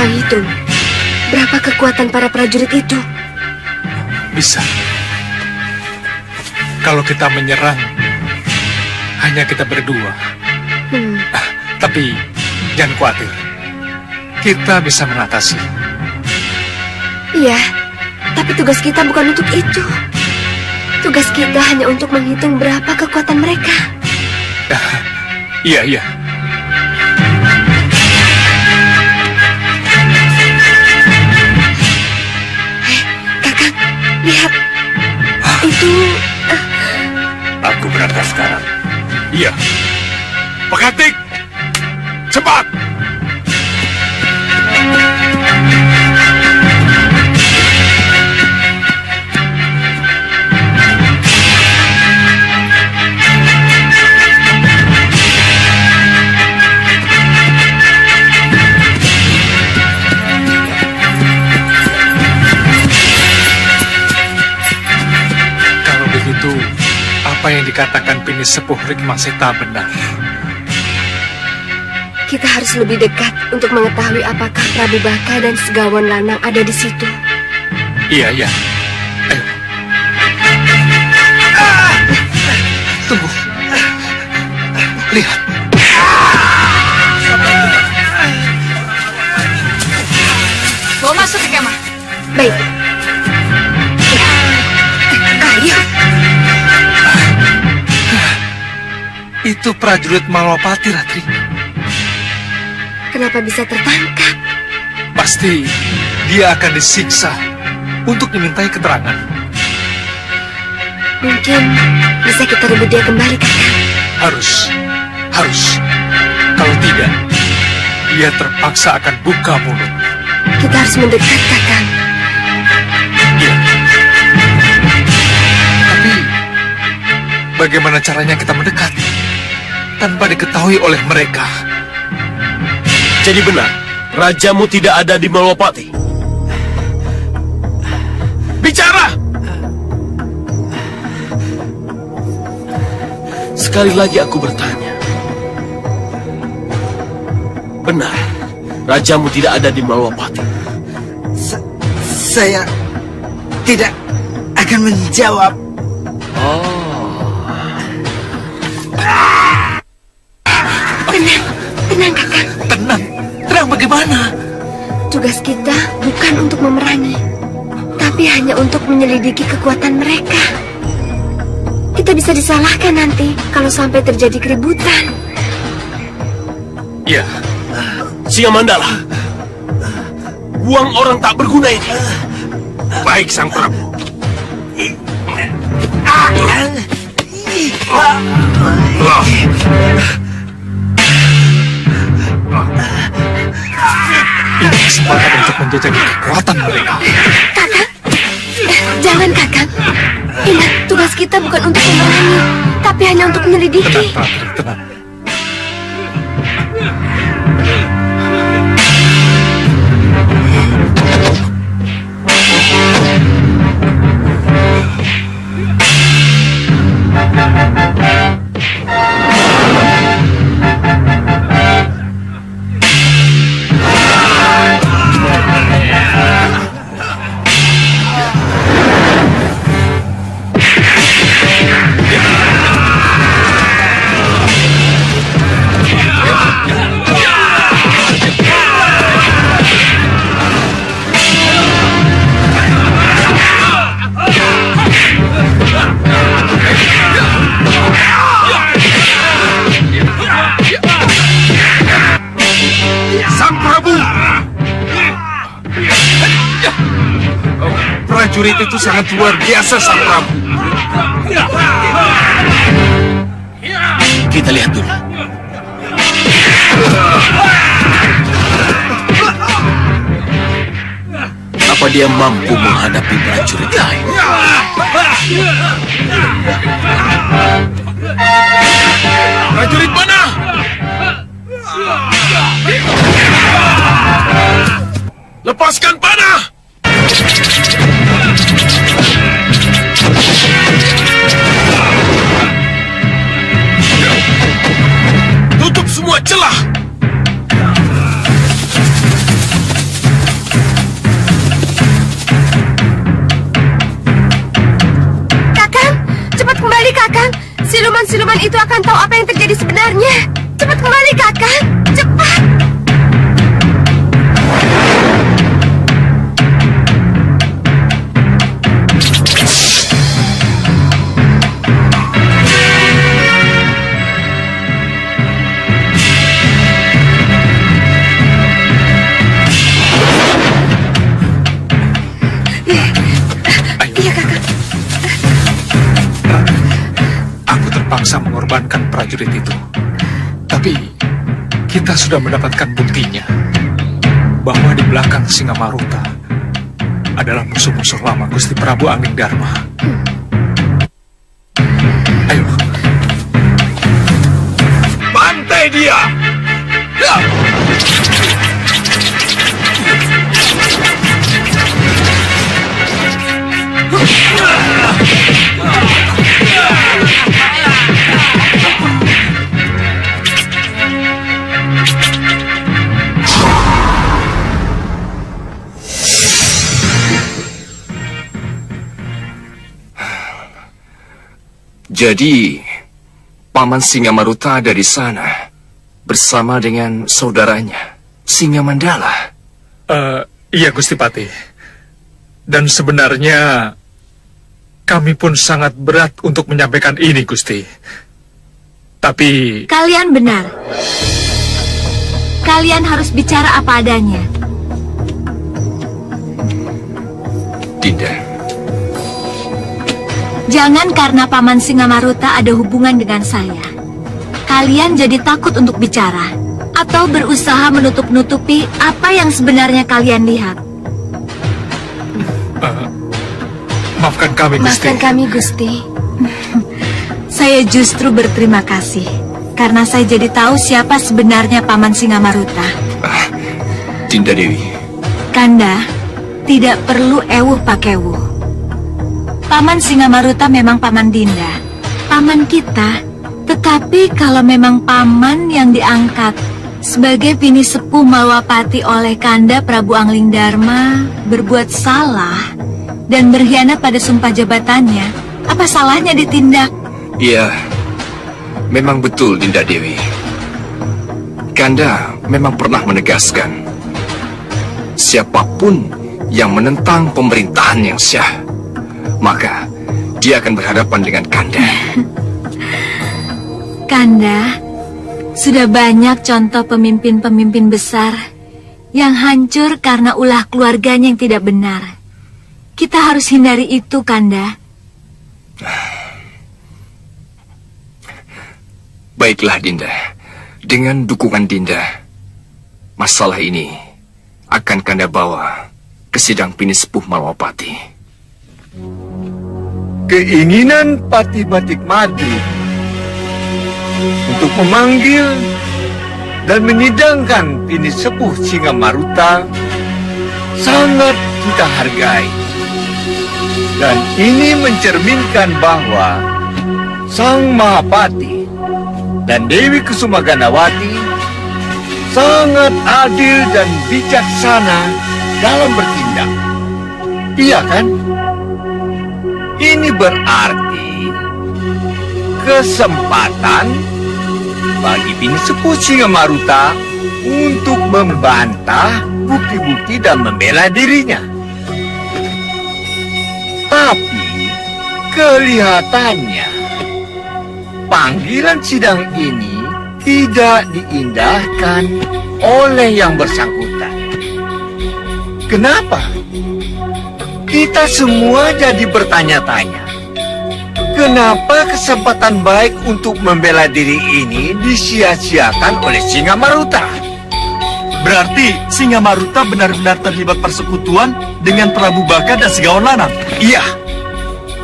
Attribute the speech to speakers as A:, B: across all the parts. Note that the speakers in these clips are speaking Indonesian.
A: Kakang hitung berapa kekuatan para prajurit itu?
B: Bisa. Kalau kita menyerang, hanya kita berdua. Tapi jangan khawatir. Kita bisa mengatasi.
A: Iya, tapi tugas kita bukan untuk itu. Tugas kita hanya untuk menghitung berapa kekuatan mereka.
B: Iya.
A: Kakang, lihat. Itu...
C: Aku berangkat sekarang.
B: Iya. Pekatik, cepat! Apa yang dikatakan Pini Sepuh Rikma Seta benar.
A: Kita harus lebih dekat untuk mengetahui apakah Prabu Baka dan Segawan Lanang ada di situ.
B: Iya. Ayo. Tunggu. Lihat.
D: Bawa masuk ke kemah.
A: Baik. Ayo.
B: Itu prajurit Malwapati, Ratri.
A: Kenapa bisa tertangkap?
B: Pasti dia akan disiksa untuk dimintai keterangan.
A: Mungkin bisa kita rebut dia kembali, Kakang.
B: Harus. Kalau tidak, dia terpaksa akan buka mulut.
A: Kita harus mendekat, Kakang.
B: Iya. Tapi bagaimana caranya kita mendekat tanpa diketahui oleh mereka?
C: Jadi benar, rajamu tidak ada di Malwapati. Bicara! Sekali lagi aku bertanya. Benar, rajamu tidak ada di Malwapati.
E: Saya tidak akan menjawab.
A: Tenang, Kakang.
B: Tenang bagaimana?
A: Tugas kita bukan untuk memerangi, tapi hanya untuk menyelidiki kekuatan mereka. Kita bisa disalahkan nanti kalau sampai terjadi keributan.
B: Iya.
C: Singamandala, buang orang tak berguna ini. Baik, Sang Prabu.
B: Ini kesempatan untuk menjajaki kekuatan mereka.
A: Kakang, jangan, Kakang. Ingat, tugas kita bukan untuk memerangi, tapi hanya untuk menyelidiki.
B: Tenang, Ratri, tenang. Prajurit itu sangat luar biasa, Sang Prabu.
C: Kita lihat dulu. Apa dia mampu menghadapi prajurit lain? Prajurit mana? Lepaskan panah! Tutup semua celah!
A: akan tahu apa yang terjadi sebenarnya. Cepat kembali, Kakang. Cepat.
B: Aku terpaksa mengorbankan prajurit itu. Tapi kita sudah mendapatkan buktinya bahwa di belakang Singamaruta adalah musuh-musuh lama Gusti Prabu Anglingdarma. Ayo,
C: Bantai dia! Ya! Jadi, Paman Singamaruta ada di sana bersama dengan saudaranya, Singamandala.
B: iya Gusti Patih. Dan sebenarnya kami pun sangat berat untuk menyampaikan ini, Gusti. Tapi
D: Kalian benar. Kalian harus bicara apa adanya.
C: Dinda,
D: Jangan karena Paman Singamaruta ada hubungan dengan saya, kalian jadi takut untuk bicara atau berusaha menutup-nutupi apa yang sebenarnya kalian lihat.
B: maafkan kami, Gusti.
A: Maafkan kami, Gusti.
D: Saya justru berterima kasih karena saya jadi tahu siapa sebenarnya Paman Singamaruta.
C: Dinda Dewi.
D: Kanda, tidak perlu ewuh pakewuh. Paman Singamaruta memang paman Dinda, paman kita. Tetapi kalau memang paman yang diangkat sebagai bini sepuh Malwapati oleh Kanda Prabu Anglingdarma berbuat salah dan berkhianat pada sumpah jabatannya, apa salahnya ditindak?
C: Iya, memang betul Dinda Dewi. Kanda memang pernah menegaskan, siapapun yang menentang pemerintahan yang syah, maka dia akan berhadapan dengan Kanda.
D: Kanda, sudah banyak contoh pemimpin-pemimpin besar yang hancur karena ulah keluarganya yang tidak benar. Kita harus hindari itu, Kanda.
C: Baiklah Dinda, dengan dukungan Dinda, masalah ini akan Kanda bawa ke sidang bini sepuh Malwapati.
F: Keinginan Patih Batik Madu untuk memanggil dan menyidangkan bini sepuh Singamaruta sangat kita hargai. Dan ini mencerminkan bahwa Sang Mahapati dan Dewi Kusuma Gandawati sangat adil dan bijaksana dalam bertindak. Iya kan? Ini berarti kesempatan bagi bini sepuh Singamaruta untuk membantah bukti-bukti dan membela dirinya. Tapi kelihatannya panggilan sidang ini tidak diindahkan oleh yang bersangkutan. Kenapa? Kita semua jadi bertanya-tanya. Kenapa kesempatan baik untuk membela diri ini disia-siakan oleh Singamaruta?
G: Berarti Singamaruta benar-benar terlibat persekutuan dengan Prabu Baka dan Segawan Lanang.
F: Iya,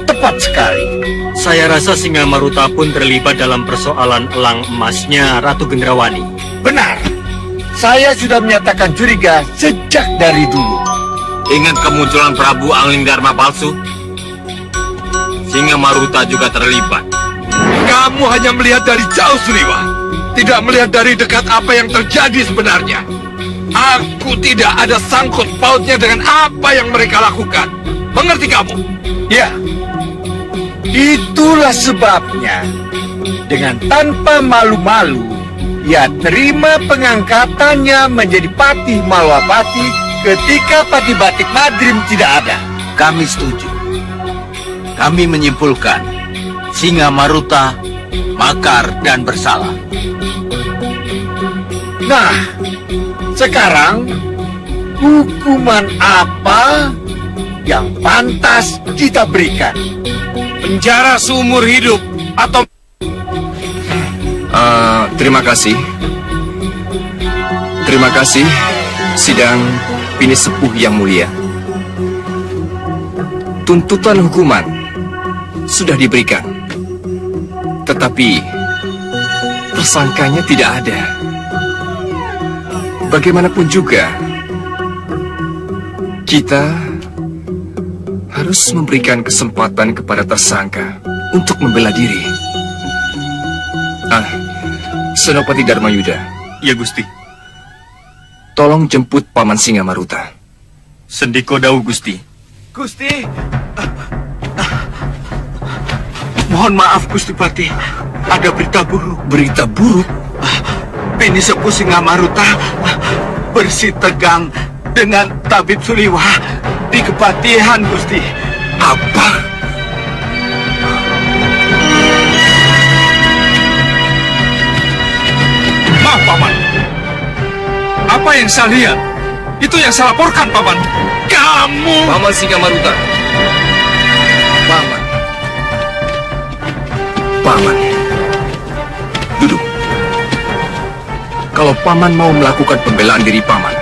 F: tepat sekali.
H: Saya rasa Singamaruta pun terlibat dalam persoalan elang emasnya Ratu Gendrawani.
F: Benar. Saya sudah menyatakan curiga sejak dari dulu.
C: Ingat kemunculan Prabu Anglingdarma palsu? Singamaruta juga terlibat.
B: Kamu hanya melihat dari jauh, Suriwa. Tidak melihat dari dekat apa yang terjadi sebenarnya. Aku tidak ada sangkut pautnya dengan apa yang mereka lakukan. Mengerti kamu?
F: Ya, itulah sebabnya dengan tanpa malu-malu, ia terima pengangkatannya menjadi Patih Malwapati ketika Patih Batik Madrim tidak ada.
E: Kami setuju. Kami menyimpulkan Singa Maruta makar dan bersalah.
F: Nah, sekarang hukuman apa yang pantas kita berikan?
B: Penjara seumur hidup atau...
C: Terima kasih. Terima kasih, sidang Pinisepuh yang mulia. Tuntutan hukuman sudah diberikan, tetapi tersangkanya tidak ada. Bagaimanapun juga, kita harus memberikan kesempatan kepada tersangka untuk membela diri. Senopati Dharmayuda.
G: Ya, Gusti.
C: Tolong jemput Paman Singa Maruta.
G: Sendiko Dawu, Gusti.
E: Gusti, mohon maaf Gusti Patih, ada berita buruk.
C: Berita buruk?
E: Pinisepuh Singa Maruta bersih tegang dengan Tabib Suliwa di Kepatihan, Gusti.
C: Apa?
B: Maaf, Paman. Apa yang saya lihat? Itu yang saya laporkan, Paman. Kamu!
C: Paman Singa Maruta. Paman. Paman. Duduk. Kalau Paman mau melakukan pembelaan diri Paman,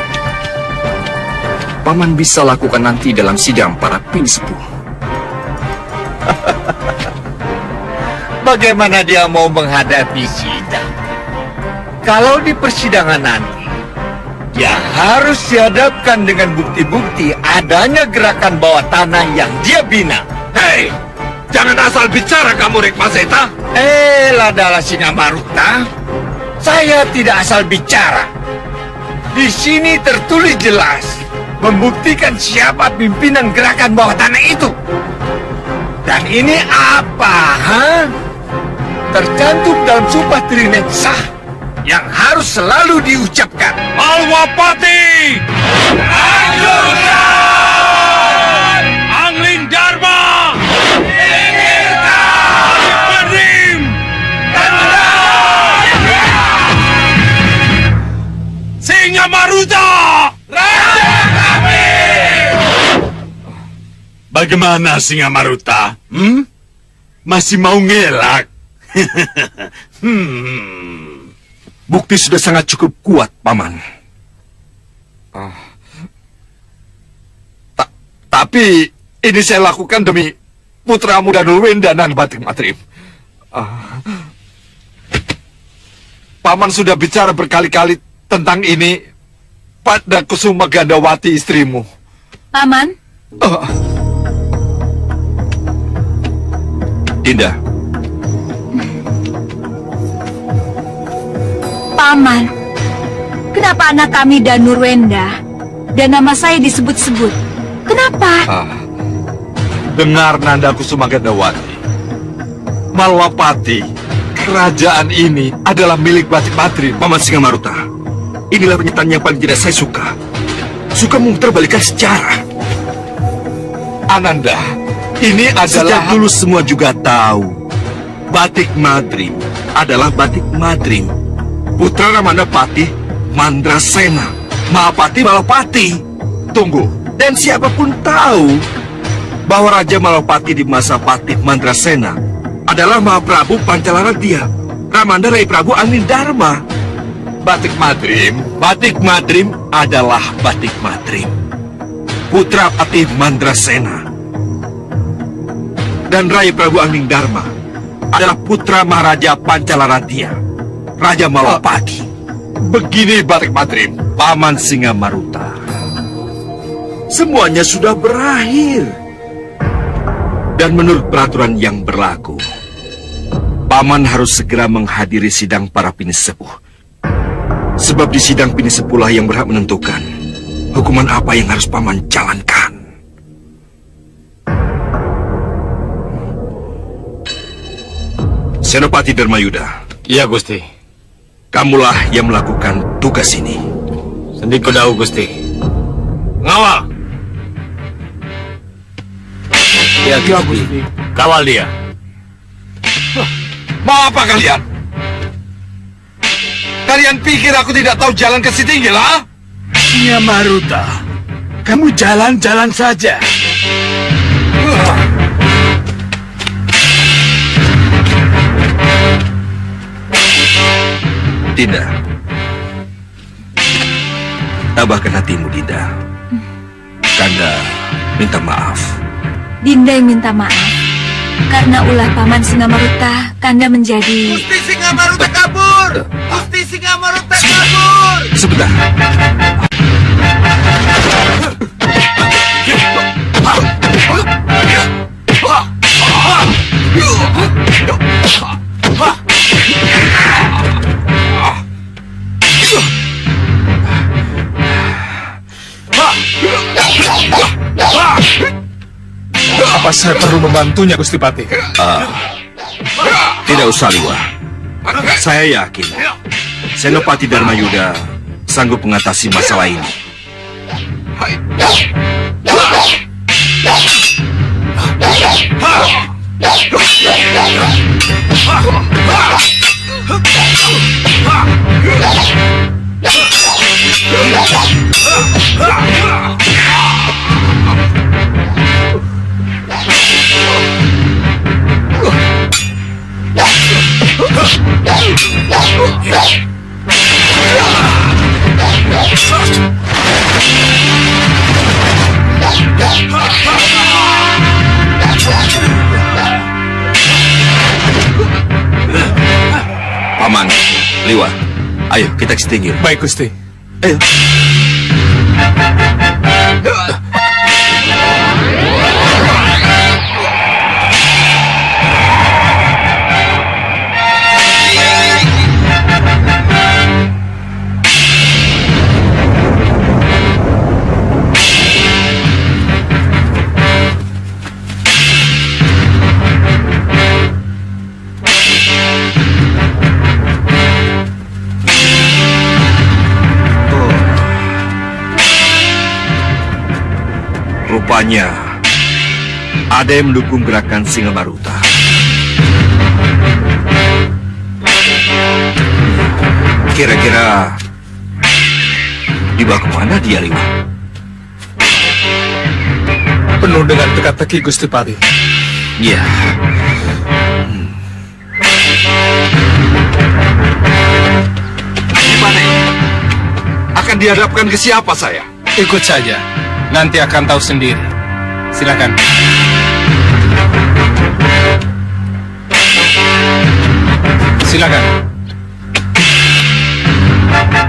C: Paman bisa lakukan nanti dalam sidang para Pinisepuh.
F: Bagaimana dia mau menghadapi sidang? Kalau di persidangan nanti, dia harus dihadapkan dengan bukti-bukti adanya gerakan bawah tanah yang dia bina.
G: Hei, jangan asal bicara kamu, Rekmaseta.
F: Ladala Singa Maruta, saya tidak asal bicara. Di sini tertulis jelas, membuktikan siapa pimpinan gerakan bawah tanah itu. Dan ini apa, tercantum dalam Sumpah Trinexah yang harus selalu diucapkan.
B: Malwapati! Hancurkan! Angling Dharma! Singkirkan! Madrim! Tendang! Singa Maruta! Raja kami!
G: Bagaimana Singa Maruta? Masih mau ngelak?
F: Bukti sudah sangat cukup kuat, Paman. Tapi ini saya lakukan demi putramu dan Nurwenda dan Batik Madrim. Paman sudah bicara berkali-kali tentang ini pada Kusuma Gandawati istrimu.
D: Paman,
C: Dinda,
D: Paman, kenapa anak kami dan Nurwenda dan nama saya disebut-sebut? Kenapa?
F: Dengar Nanda Kusuma Gandawati. Malwapati, kerajaan ini adalah milik Batik Madrim.
C: Paman Singa Maruta, inilah pernyataan yang paling tidak saya suka. Suka memutarbalikkan sejarah.
F: Ananda, ini
C: Sejak
F: adalah...
C: dulu semua juga tahu Batik Madrim adalah Batik Madrim, putra Ramandapati Mandrasena, Mahapati Malapati.
F: Tunggu.
C: Dan siapapun tahu bahwa Raja Malapati di masa Patih Mandrasena adalah Mahaprabu Pancalaratya, Ramanda Rai Prabu Anindharma.
F: Batik Madrim adalah Batik Madrim,
C: Putra Patih Mandrasena. Dan Rai Prabu Anindharma adalah putra Maharaja Pancalaratya, Raja Malapati.
F: Begini Batik Madrim,
C: Paman Singa Maruta, semuanya sudah berakhir. Dan menurut peraturan yang berlaku, Paman harus segera menghadiri sidang para Pinisepuh. Sebab di sidang Pinisepuhlah yang berhak menentukan hukuman apa yang harus Paman jalankan. Senopati Dharmayuda,
F: Iya, Gusti.
C: kamulah yang melakukan tugas ini.
F: Sendiko dahu, Gusti. Ngawal.
E: Ya, Gusti.
F: Kawal dia.
E: Mau apa kalian? Kalian pikir aku tidak tahu jalan ke Sitinggil, ha?
F: Singa Maruta, kamu jalan-jalan saja.
C: Dinda, tabahkan hatimu, Dinda. Kanda minta maaf.
D: Dinda yang minta maaf. Karena ulah Paman Singamaruta, Kanda menjadi...
E: Gusti Singamaruta kabur! Gusti Singamaruta kabur!
C: Sebentar.
B: Apa saya perlu membantunya, Gusti Patih?
C: Tidak usah, Liwa. Saya yakin Senopati Dharmayuda sanggup mengatasi masalah ini. Paman, Liwa, ayo kita ke Sitinggil.
B: Baik, Gusti.
C: Ayo. Rupanya ada yang mendukung gerakan Singamaruta. Kira-kira dibawa kemana dia, Liwa?
B: Penuh dengan teka-teki, Gusti Patih.
C: Ya.
E: Gimana ini? Akan dihadapkan ke siapa saya?
B: Ikut saja. Nanti akan tahu sendiri. Silakan. Silakan.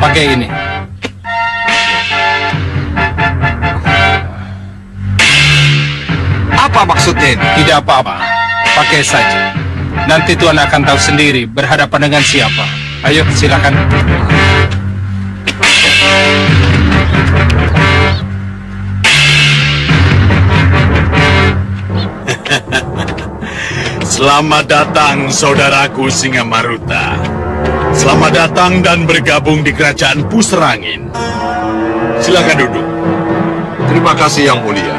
B: Pakai ini.
E: Apa maksudnya ini?
B: Tidak apa-apa. Pakai saja. Nanti Tuan akan tahu sendiri berhadapan dengan siapa. Ayo, silakan.
I: Selamat datang, saudaraku Singamaruta. Selamat datang dan bergabung di kerajaan Puserangin. Silakan duduk.
E: Terima kasih, Yang Mulia.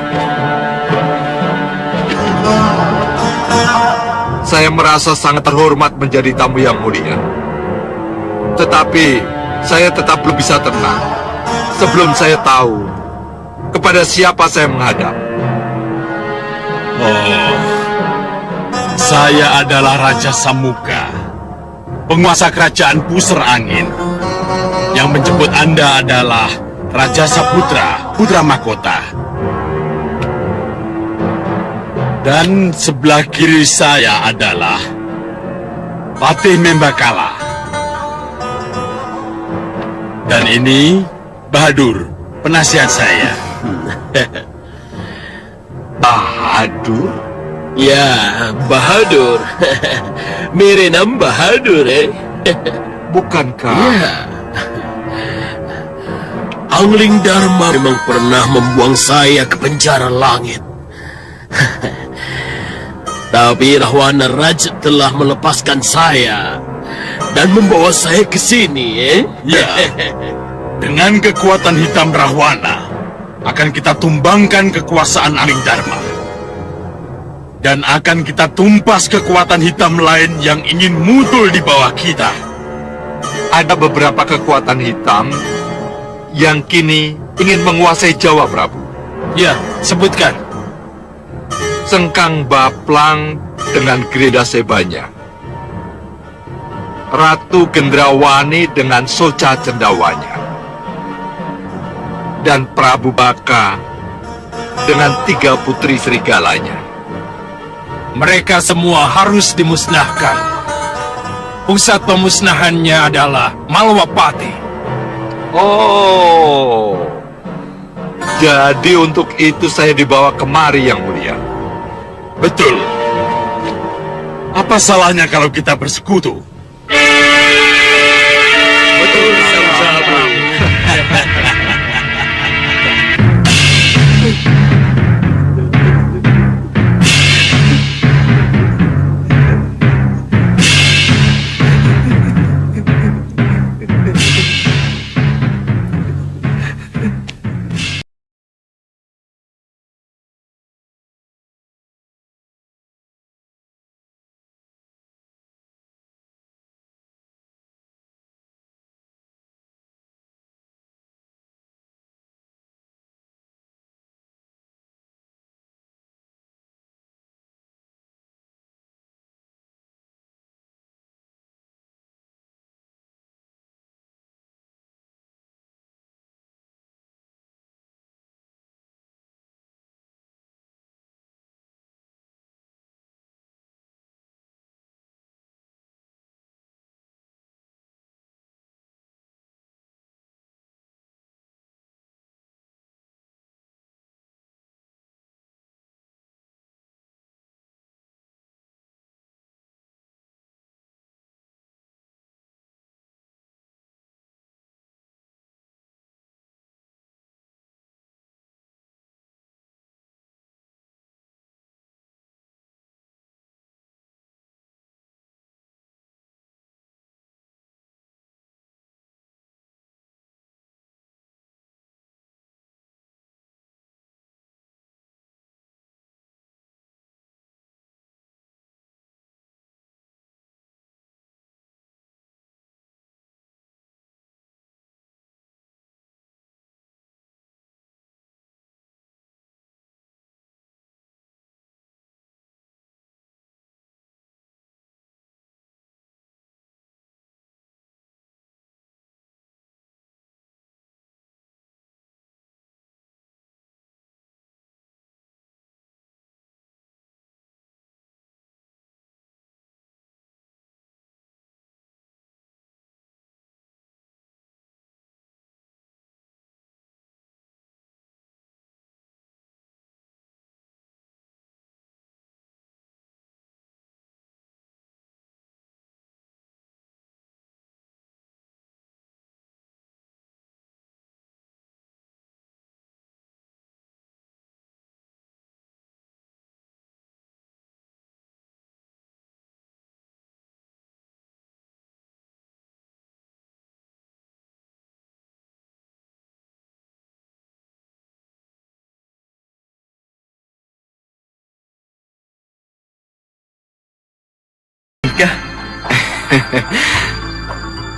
E: Saya merasa sangat terhormat menjadi tamu Yang Mulia. Tetapi, saya tetap belum bisa tenang sebelum saya tahu kepada siapa saya menghadap.
I: Saya adalah Raja Samuka, penguasa kerajaan Puserangin. Yang menjemput Anda adalah Raja Saputra, putra mahkota. Dan sebelah kiri saya adalah Patih Membakala. Dan ini Bahadur, penasihat saya.
E: Bahadur?
J: Ya, Bahadur. Mirenam Bahadur,
E: Bukankah?
J: Ya. Angling Dharma memang pernah membuang saya ke penjara langit. Tapi Rahwana Raj telah melepaskan saya dan membawa saya ke sini,
I: Ya, dengan kekuatan hitam Rahwana akan kita tumbangkan kekuasaan Angling Dharma. Dan akan kita tumpas kekuatan hitam lain yang ingin muncul di bawah kita.
E: Ada beberapa kekuatan hitam yang kini ingin menguasai Jawa, Prabu.
I: Ya, sebutkan.
E: Sengkang Baplang dengan Greda Sebanya, Ratu Gendrawani dengan Soca Cendawanya, dan Prabu Baka dengan 3 putri serigalanya.
B: Mereka semua harus dimusnahkan. Pusat pemusnahannya adalah Malwapati.
E: Oh, jadi untuk itu saya dibawa kemari, Yang Mulia.
I: Betul. Apa salahnya kalau kita bersekutu?
E: Betul, Prabu.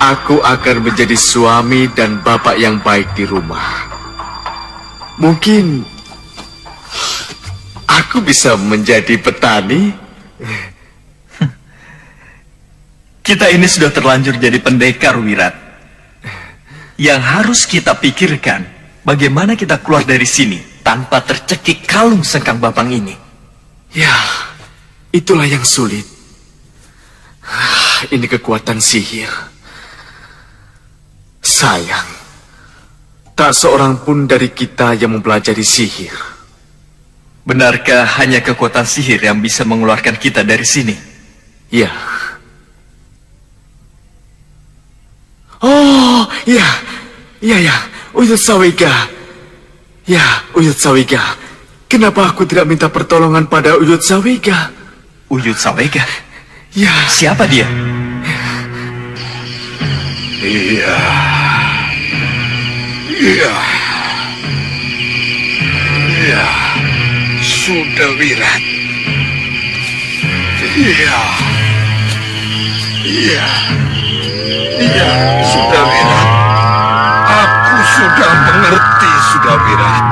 C: Aku akan menjadi suami dan bapak yang baik di rumah. Mungkin aku bisa menjadi petani.
G: Kita ini sudah terlanjur jadi pendekar, Wirat. Yang harus kita pikirkan, bagaimana kita keluar dari sini tanpa tercekik kalung Sengkang Baplang ini.
C: Ya, itulah yang sulit. Ini kekuatan sihir. Sayang, tak seorang pun dari kita yang mempelajari sihir.
G: Benarkah hanya kekuatan sihir yang bisa mengeluarkan kita dari sini?
C: Ya. Oh, ya. Ya, Uyut Sawiga. Ya, Uyut Sawiga. Kenapa aku tidak minta pertolongan pada Uyut Sawiga?
G: Uyut Sawega?
E: Ya,
G: Siapa dia?
E: iya. Iya. Iya. Sudah Wirat. Iya. Iya. Iya, sudah Wirat. Aku sudah mengerti, sudah Wirat.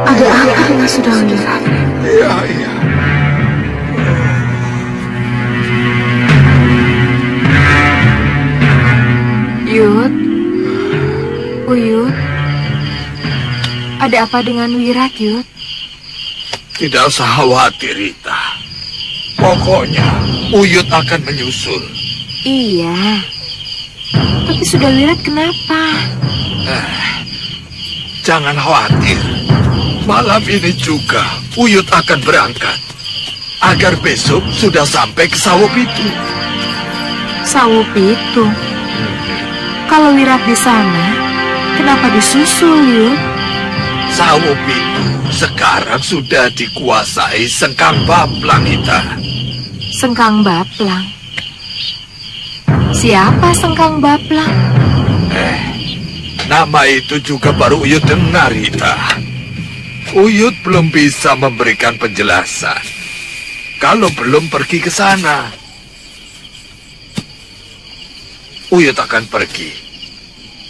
A: Ada apa dengan sudah Wirat?
E: Iya, iya.
D: Yud, Uyut, ada apa dengan Wirat, Yud?
E: Tidak usah khawatir, Rita. Pokoknya, Uyut akan menyusul.
D: Iya, tapi sudah Wirat kenapa?
E: Jangan khawatir. Malam ini juga Uyut akan berangkat. Agar besok sudah sampai ke Sawup itu.
D: Sawup itu. Kalau Wirat di sana, kenapa disusul, Yud?
E: Sawup itu sekarang sudah dikuasai Sengkang Baplang, Ita.
D: Sengkang Baplang. Siapa Sengkang Baplang?
E: Nama itu juga baru Uyut dengar, Ita. Uyut belum bisa memberikan penjelasan. Kalau belum pergi ke sana. Uyut akan pergi.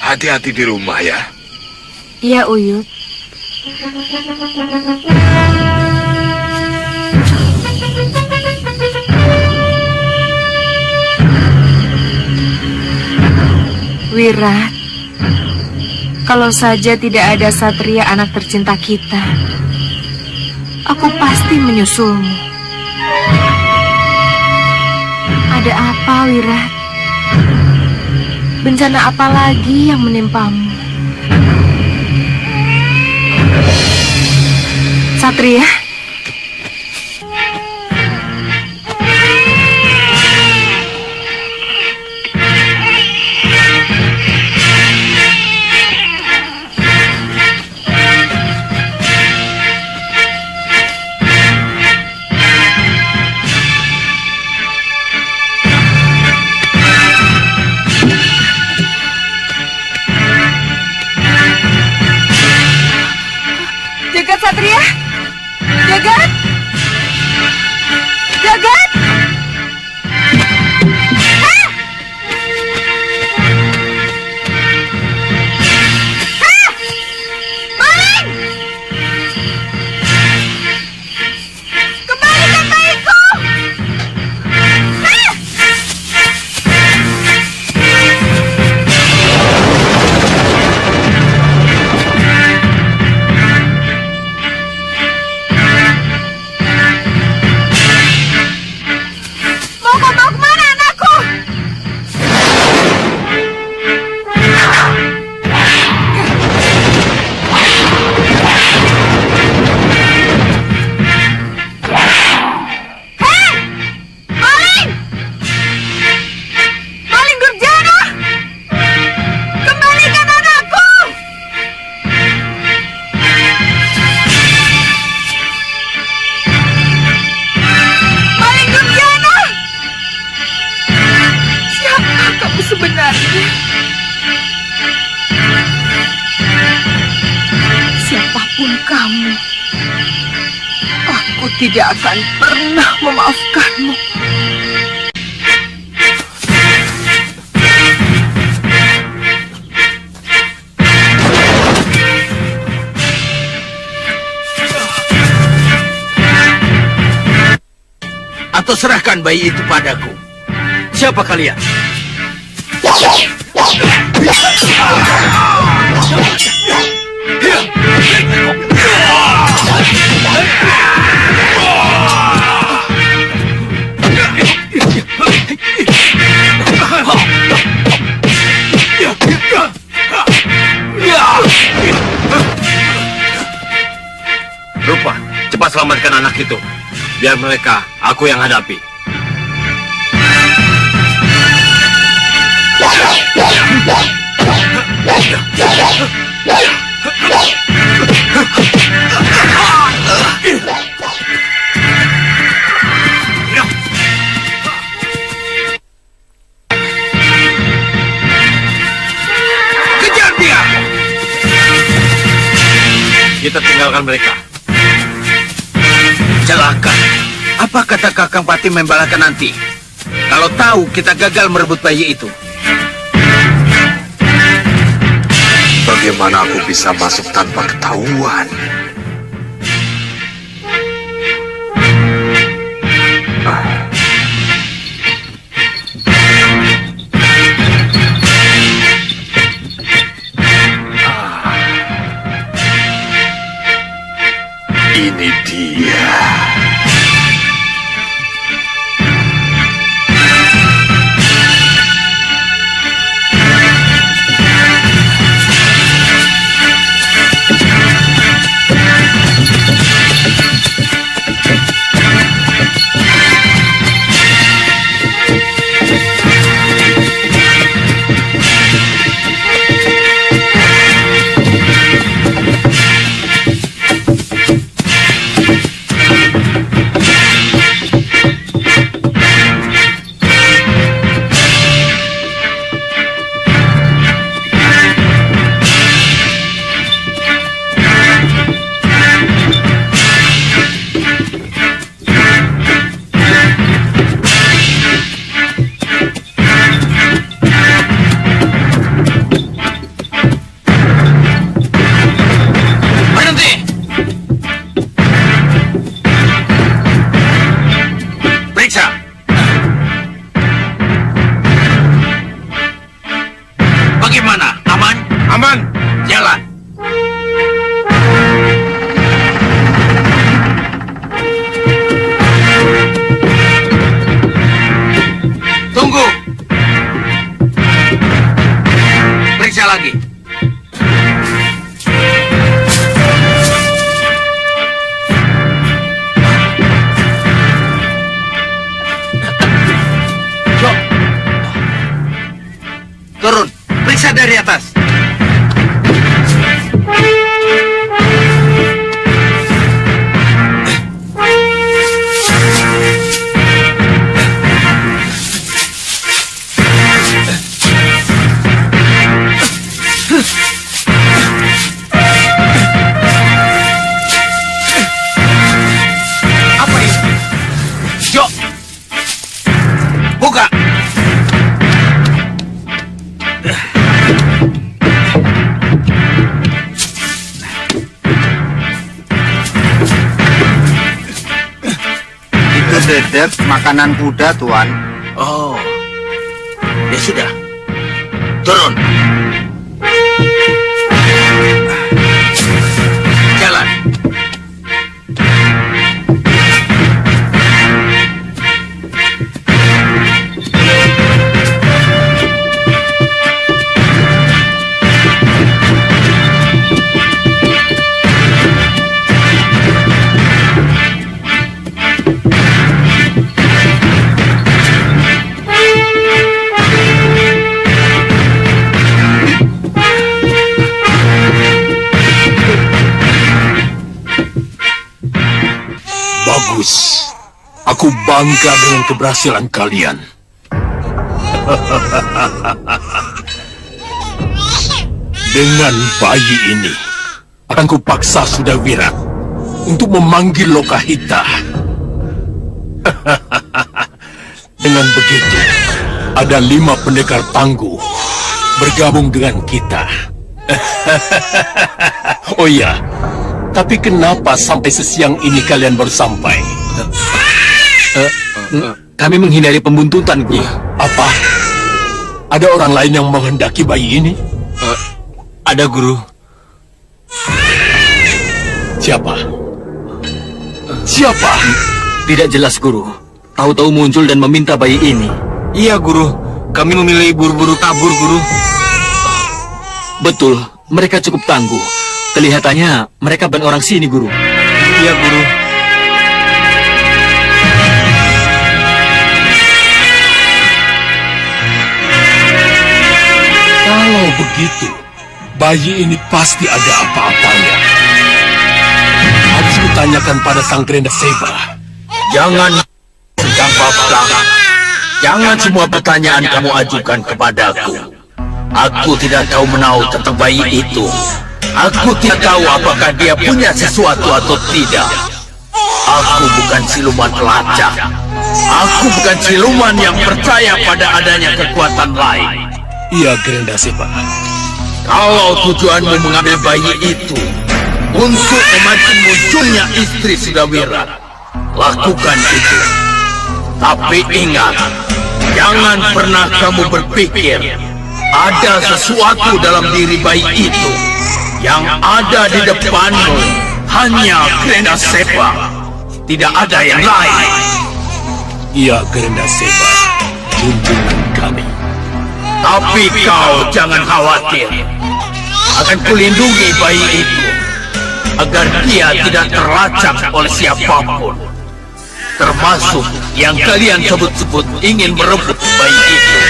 E: Hati-hati di rumah ya.
D: Iya, Uyut. Wirat, kalau saja tidak ada Satria anak tercinta kita, aku pasti menyusulmu. Ada apa, Wirat? Bencana apa lagi yang menimpamu? Satria? Jagat Satria? Jagat? Jagat? Ah! Ah! Maling! Kembalikan bayiku! Ah! Mau kau bawa kemana anakku? Hei! Maling! Maling durjana! Kembalikan anakku! Maling durjana! Siapa kamu sebenarnya? Siapapun kamu, aku tidak akan pernah memaafkanmu.
J: Atau serahkan bayi itu padaku. Siapa kalian?
F: Rupa, cepat selamatkan anak itu. Biar mereka, aku yang hadapi. kita tinggalkan mereka.
K: Celaka. Apa kata Kakang Pati Membalaka nanti? Kalau tahu kita gagal merebut bayi itu.
C: Bagaimana aku bisa masuk tanpa ketahuan? Ini dia.
K: Turun, periksa dari atas.
F: Apa ini? Jo, buka.
K: Dedek makanan kuda, Tuan.
F: Oh, ya sudah. Turun. Jalan.
J: Bagus. Aku bangga dengan keberhasilan kalian. Dengan bayi ini, akan kupaksa Sudawirat untuk memanggil Lokahita. Dengan begitu, ada 5 pendekar tangguh bergabung dengan kita. Oh iya, tapi kenapa sampai sesiang ini kalian baru sampai?
K: Kami menghindari pembuntutan, Guru.
J: Apa? Ada orang lain yang menghendaki bayi ini?
K: Ada, Guru.
J: Siapa? Siapa?
K: Tidak jelas, Guru. Tahu-tahu muncul dan meminta bayi ini. Iya, Guru. Kami memilih buru-buru kabur, Guru. Betul, mereka cukup tangguh. Kelihatannya mereka bukan orang sini, Guru. Iya, Guru.
J: Kalau begitu, bayi ini pasti ada apa-apanya. Harus kutanyakan pada Sang Grenda Seba.
F: Jangan, Kang Paplang. Jangan semua pertanyaan kamu ajukan kepadaku. Aku tidak tahu menahu tentang bayi itu. Aku tidak tahu apakah dia punya sesuatu atau tidak. Aku bukan siluman pelacak. Aku bukan siluman yang percaya pada adanya kekuatan lain.
J: Iya, Gerenda Seba.
F: Kalau tujuanmu mengambil bayi itu untuk memancing munculnya istri Sudawira, lakukan itu. Tapi ingat, jangan pernah kamu berpikir ada sesuatu dalam diri bayi itu. Yang ada di depanmu hanya Gerenda Seba. Tidak ada yang lain.
J: Iya, Gerenda Seba, junjungan kami.
F: Tapi kau jangan khawatir. Akan kulindungi bayi itu agar dia tidak terlacak oleh siapapun. Termasuk yang kalian sebut-sebut ingin merebut bayi itu.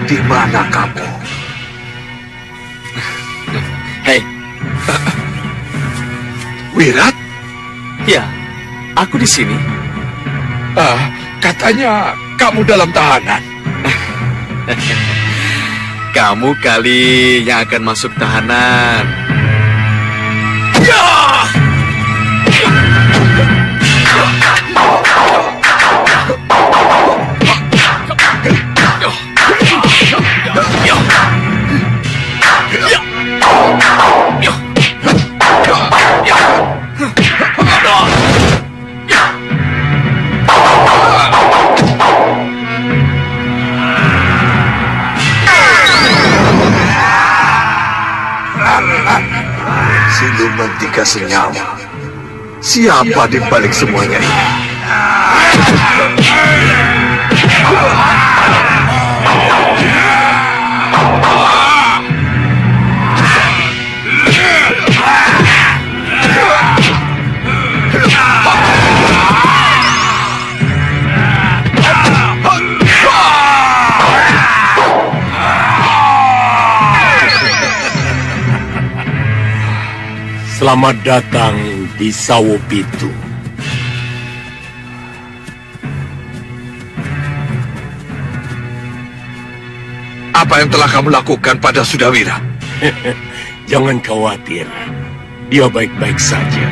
E: Di mana kamu?
G: Hei,
E: Wirat?
G: ya, aku di sini.
E: Katanya kamu dalam tahanan.
G: Kamu kali yang akan masuk tahanan.
E: Siluman tiga senyawa. Siapa di balik semuanya ini?
J: Selamat datang di Sawopitu.
E: Apa yang telah kamu lakukan pada Sudawira?
J: Jangan khawatir, dia baik-baik saja.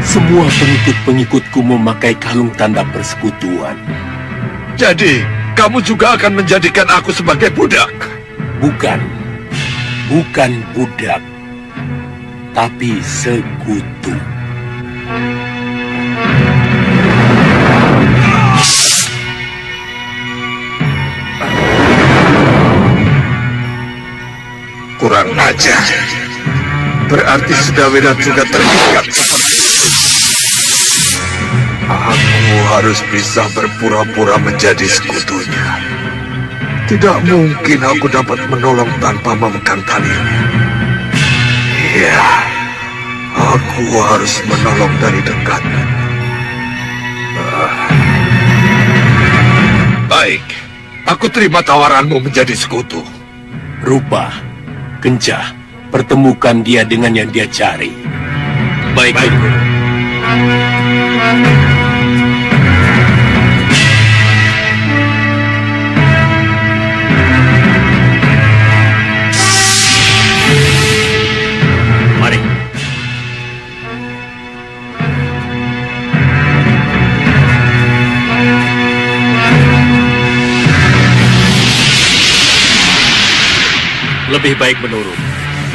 J: Semua pengikut-pengikutku memakai kalung tanda persekutuan.
E: Jadi, kamu juga akan menjadikan aku sebagai budak?
J: Bukan budak, tapi sekutu.
E: Kurang ajar. Berarti Sudawira juga terikat seperti itu. Aku harus bisa berpura-pura menjadi sekutunya. Tidak mungkin aku dapat menolong tanpa memegang talinya. Iya, aku harus menolong dari dekat. Baik, aku terima tawaranmu menjadi sekutu.
J: Rupa, Kencah, pertemukan dia dengan yang dia cari.
G: Baik. Mari. Lebih baik menurut.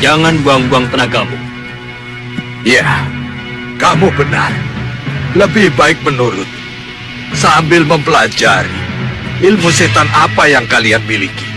G: Jangan buang-buang tenagamu.
E: Ya, kamu benar. Lebih baik menurut. Sambil mempelajari ilmu setan apa yang kalian miliki.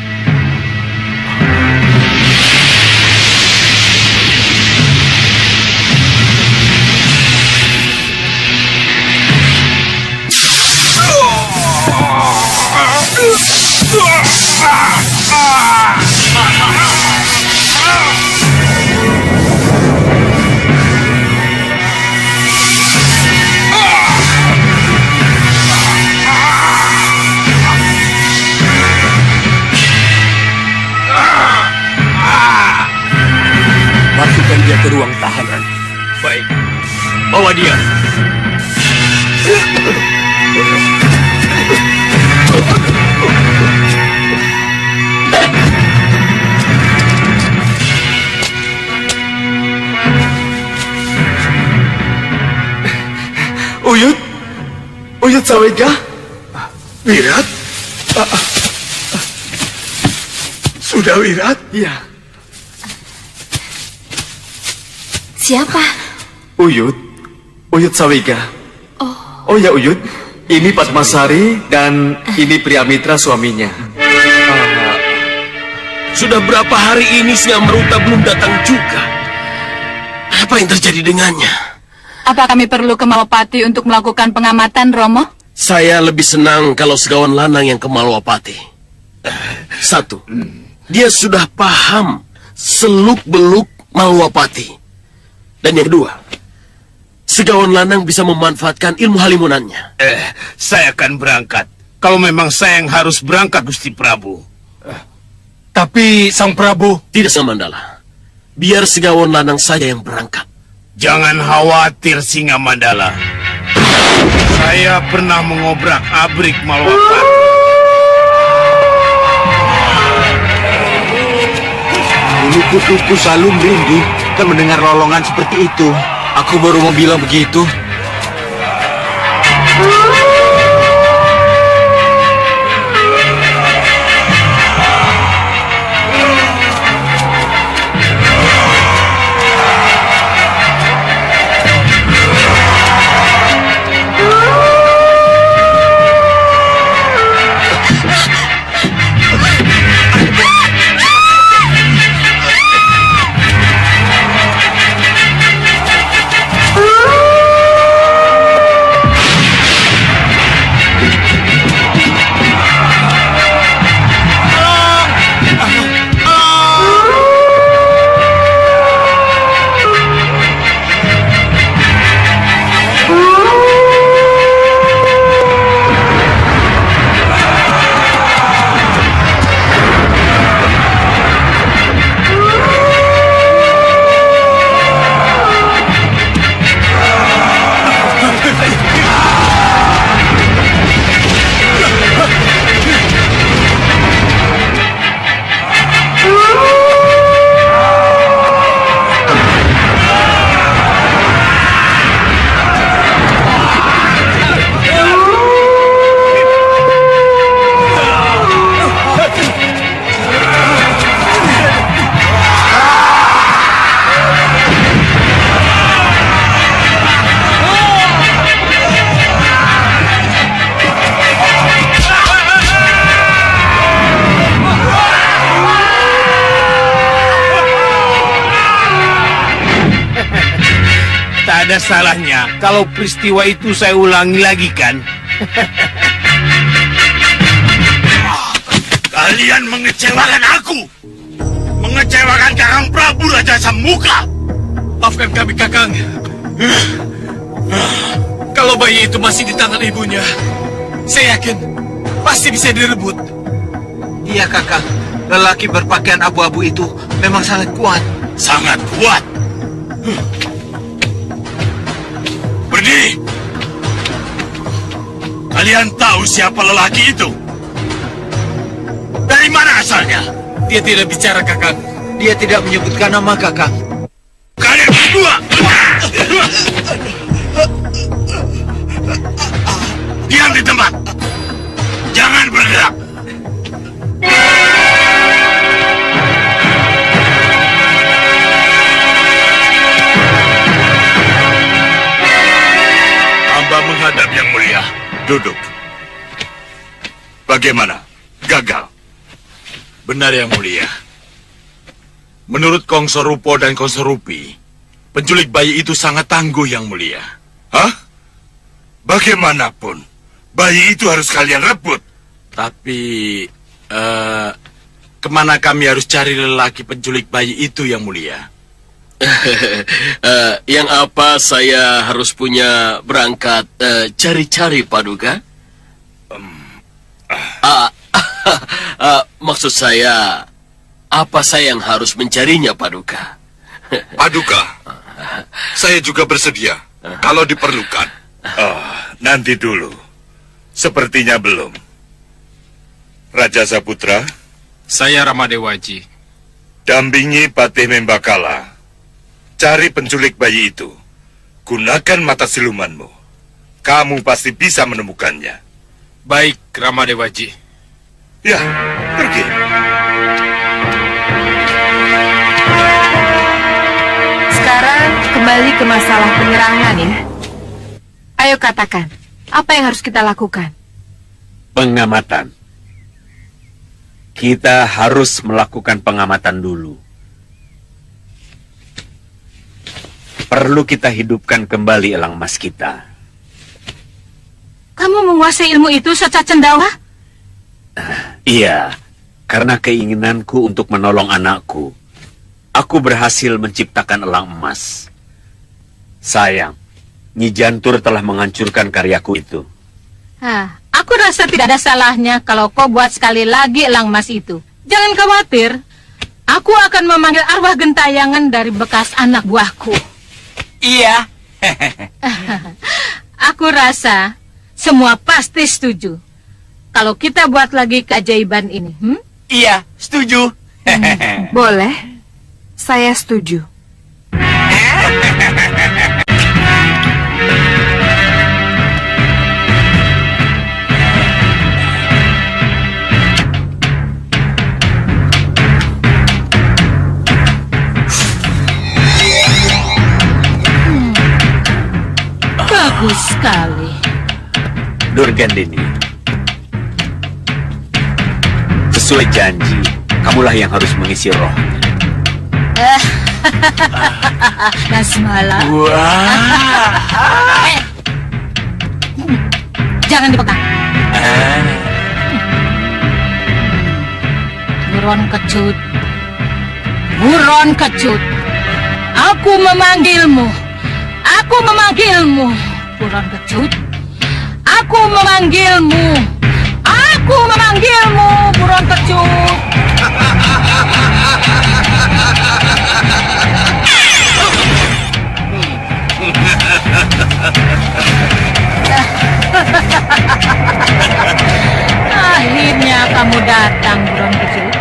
K: Bawa dia.
E: Uyut? Uyut Sawega? Wirat? Sudah Wirat? Iya.
A: Siapa?
G: Uyut Sawega. Oh ya Uyut, ini Padmasari dan ini Priamitra suaminya.
J: Sudah berapa hari ini Singa Maruta belum datang juga? Apa yang terjadi dengannya?
D: Apa kami perlu ke Malwapati untuk melakukan pengamatan, Romo?
J: Saya lebih senang kalau Segawan Lanang yang ke Malwapati. Satu, dia sudah paham seluk-beluk Malwapati. Dan yang kedua, Segawan Lanang bisa memanfaatkan ilmu halimunannya.
F: Saya akan berangkat. Kalau memang saya yang harus berangkat, Gusti Prabu.
B: Tapi Sang Prabu...
J: Tidak, Singa Mandala. Biar Segawan Lanang saja yang berangkat.
F: Jangan khawatir, Singa Mandala. Saya pernah mengobrak-abrik Malwapati.
C: Bulu kutuku selalu merinding kan mendengar lolongan seperti itu.
K: Aku baru mau bilang begitu.
F: Ada salahnya kalau peristiwa itu saya ulangi lagi, kan?
I: Kalian mengecewakan aku. Mengecewakan Kakang Prabu Raja Samuka.
K: Maafkan kami, Kakang. Kalau bayi itu masih di tangan ibunya, saya yakin pasti bisa direbut.
F: Iya, Kakang. Lelaki berpakaian abu-abu itu memang sangat kuat.
I: Sangat kuat. Pergi. Kalian tahu siapa lelaki itu? Dari mana asalnya?
K: Dia tidak bicara, Kakang.
F: Dia tidak menyebutkan nama, Kakang.
I: Kalian berdua! Diam di tempat! Jangan bergerak! Hamba menghadap Yang Mulia. Duduk. Bagaimana? Gagal? Benar, Yang Mulia. Menurut Kongso Rupo dan Kongso Rupi, penculik bayi itu sangat tangguh, Yang Mulia. Hah? Bagaimanapun, bayi itu harus kalian rebut. Tapi, kemana kami harus cari lelaki penculik bayi itu, Yang Mulia?
J: Yang apa saya harus punya berangkat cari-cari, Paduka? Maksud saya, apa saya yang harus mencarinya, Paduka?
E: Paduka, saya juga bersedia. Kalau diperlukan.
I: Oh, nanti dulu. Sepertinya belum. Raja Saputra,
B: Saya Ramadewaji.
I: dampingi Patih Membakala. Cari penculik bayi itu. Gunakan mata silumanmu. Kamu pasti bisa menemukannya.
B: Baik, Ramadewaji.
I: Ya, pergi.
D: Sekarang kembali ke masalah penyerangan ya. Ayo katakan, apa yang harus kita lakukan?
L: Pengamatan. Kita harus melakukan pengamatan dulu. Perlu kita hidupkan kembali elang emas kita.
D: Kamu menguasai ilmu itu secara cendawa?
L: Iya, karena keinginanku untuk menolong anakku, aku berhasil menciptakan elang emas. Sayang, Nyi Jantur telah menghancurkan karyaku itu.
D: Aku rasa tidak ada salahnya kalau kau buat sekali lagi elang emas itu. Jangan khawatir, aku akan memanggil arwah gentayangan dari bekas anak buahku.
L: Iya.
D: Aku rasa semua pasti setuju kalau kita buat lagi keajaiban ini.
L: Iya, setuju.
D: Boleh, saya setuju. Bagus sekali.
L: Durgandini, sesuai janji, kamulah yang harus mengisi roh.
D: Dasmala.
L: Wah.
D: Jangan dipegang. Buron kecut. Buron kecut. Aku memanggilmu. Aku memanggilmu. Buron kecut. Aku memanggilmu. Aku memanggilmu, buron kecut. Akhirnya kamu datang, buron kecut.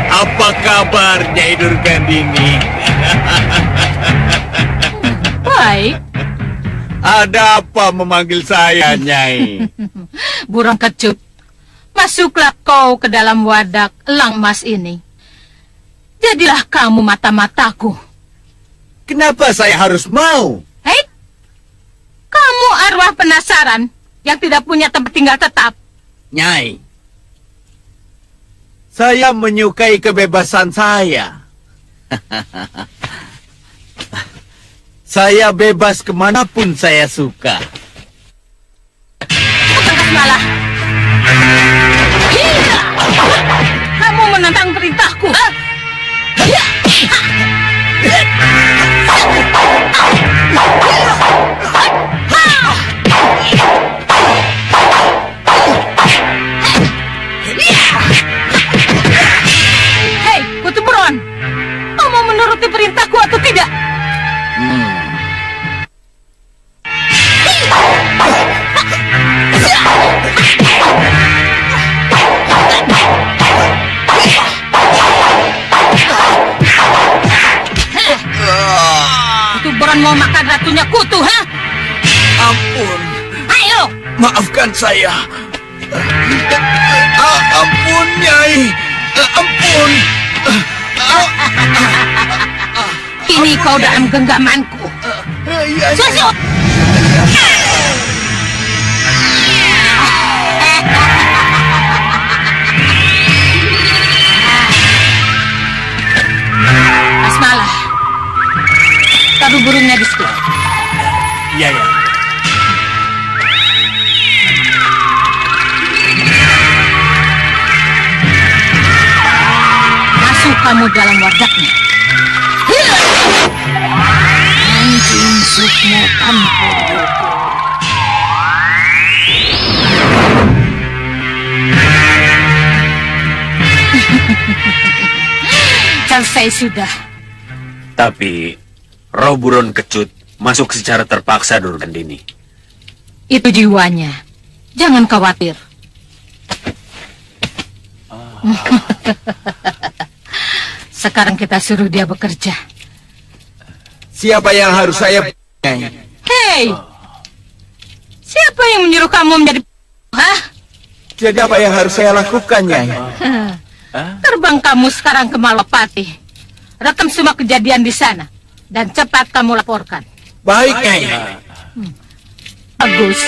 L: Apa kabar, Nyai Durgandini?
D: Baik.
L: Ada apa memanggil saya, Nyai?
D: Buron kecut, masuklah kau ke dalam wadak elang emas ini. Jadilah kamu mata-mataku.
L: Kenapa saya harus mau?
D: Hei, kamu arwah penasaran yang tidak punya tempat tinggal tetap.
L: Nyai, saya menyukai kebebasan saya. Saya bebas kemanapun saya suka.
D: Bukan malah. Iya. Kamu menentang perintahku. Iya. Hei, Kutu Buron. Kau mau menuruti perintahku atau tidak? Kutu Buron mau makan ratunya Kutu, ha?
L: Ampun,
D: Ayo!
L: maafkan saya. Ampun, Nyai. Ampun.
D: Kini kau dalam genggamanku. Susu! Asmalah, taruh burungnya di situ.
L: Iya, ya.
D: Masuk kamu dalam wadaknya. Anjing sukmo tanpa dogo. Selesai sudah.
L: Tapi roh buron kecut masuk secara terpaksa, Durgandini.
M: Itu jiwanya. Jangan khawatir. Sekarang kita suruh dia bekerja.
F: Siapa yang harus saya...
M: Hei! Siapa yang menyuruh kamu menjadi... Hah?
F: Jadi apa yang harus saya lakukan, Nyai?
M: Terbang kamu sekarang ke Malapati. Rekam semua kejadian di sana. Dan cepat kamu laporkan.
F: Baik, Nyai.
M: Bagus.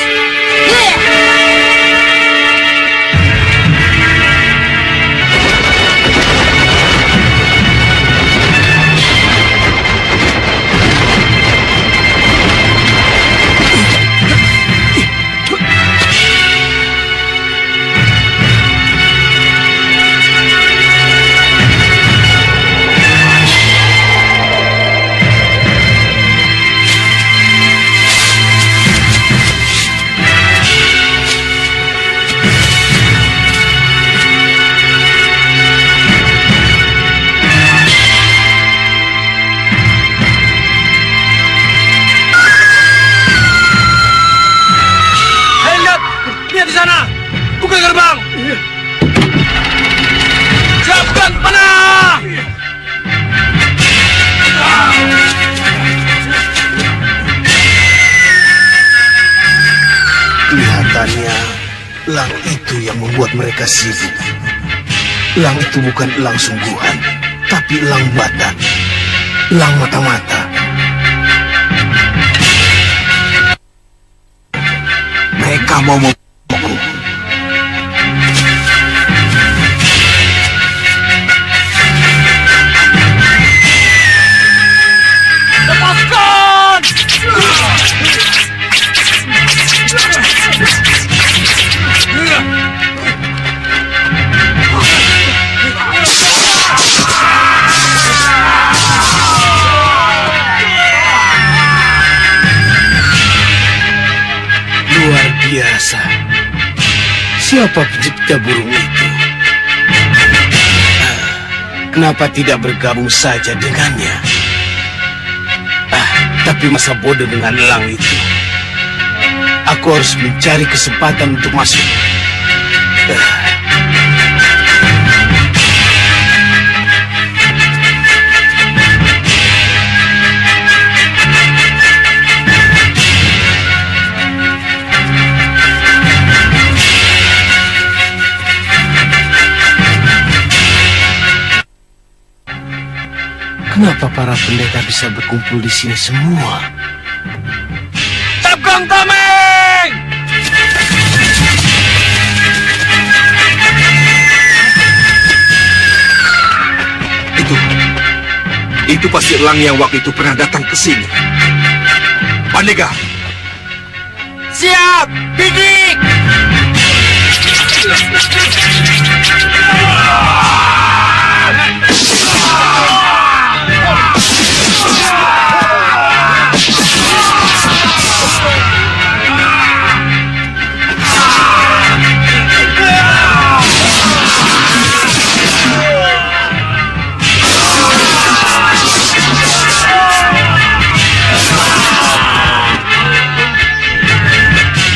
F: Lihat di sana. Buka gerbang. Siapkan panah.
N: Kelihatannya elang itu yang membuat mereka sibuk. Elang itu bukan elang sungguhan, tapi elang buatan. Elang mata-mata. Mereka mau membuku.
F: Lepaskan!
N: Luar biasa. Siapa pencipta burung itu? Kenapa tidak bergabung saja dengannya? Tapi masa bodoh dengan elang itu. Aku harus mencari kesempatan untuk masuk. Kenapa para pendekar bisa berkumpul di sini semua?
F: Tabgang tameng!
C: Itu pasti elang yang waktu itu pernah datang ke sini. Pandega.
F: Siap, bidik!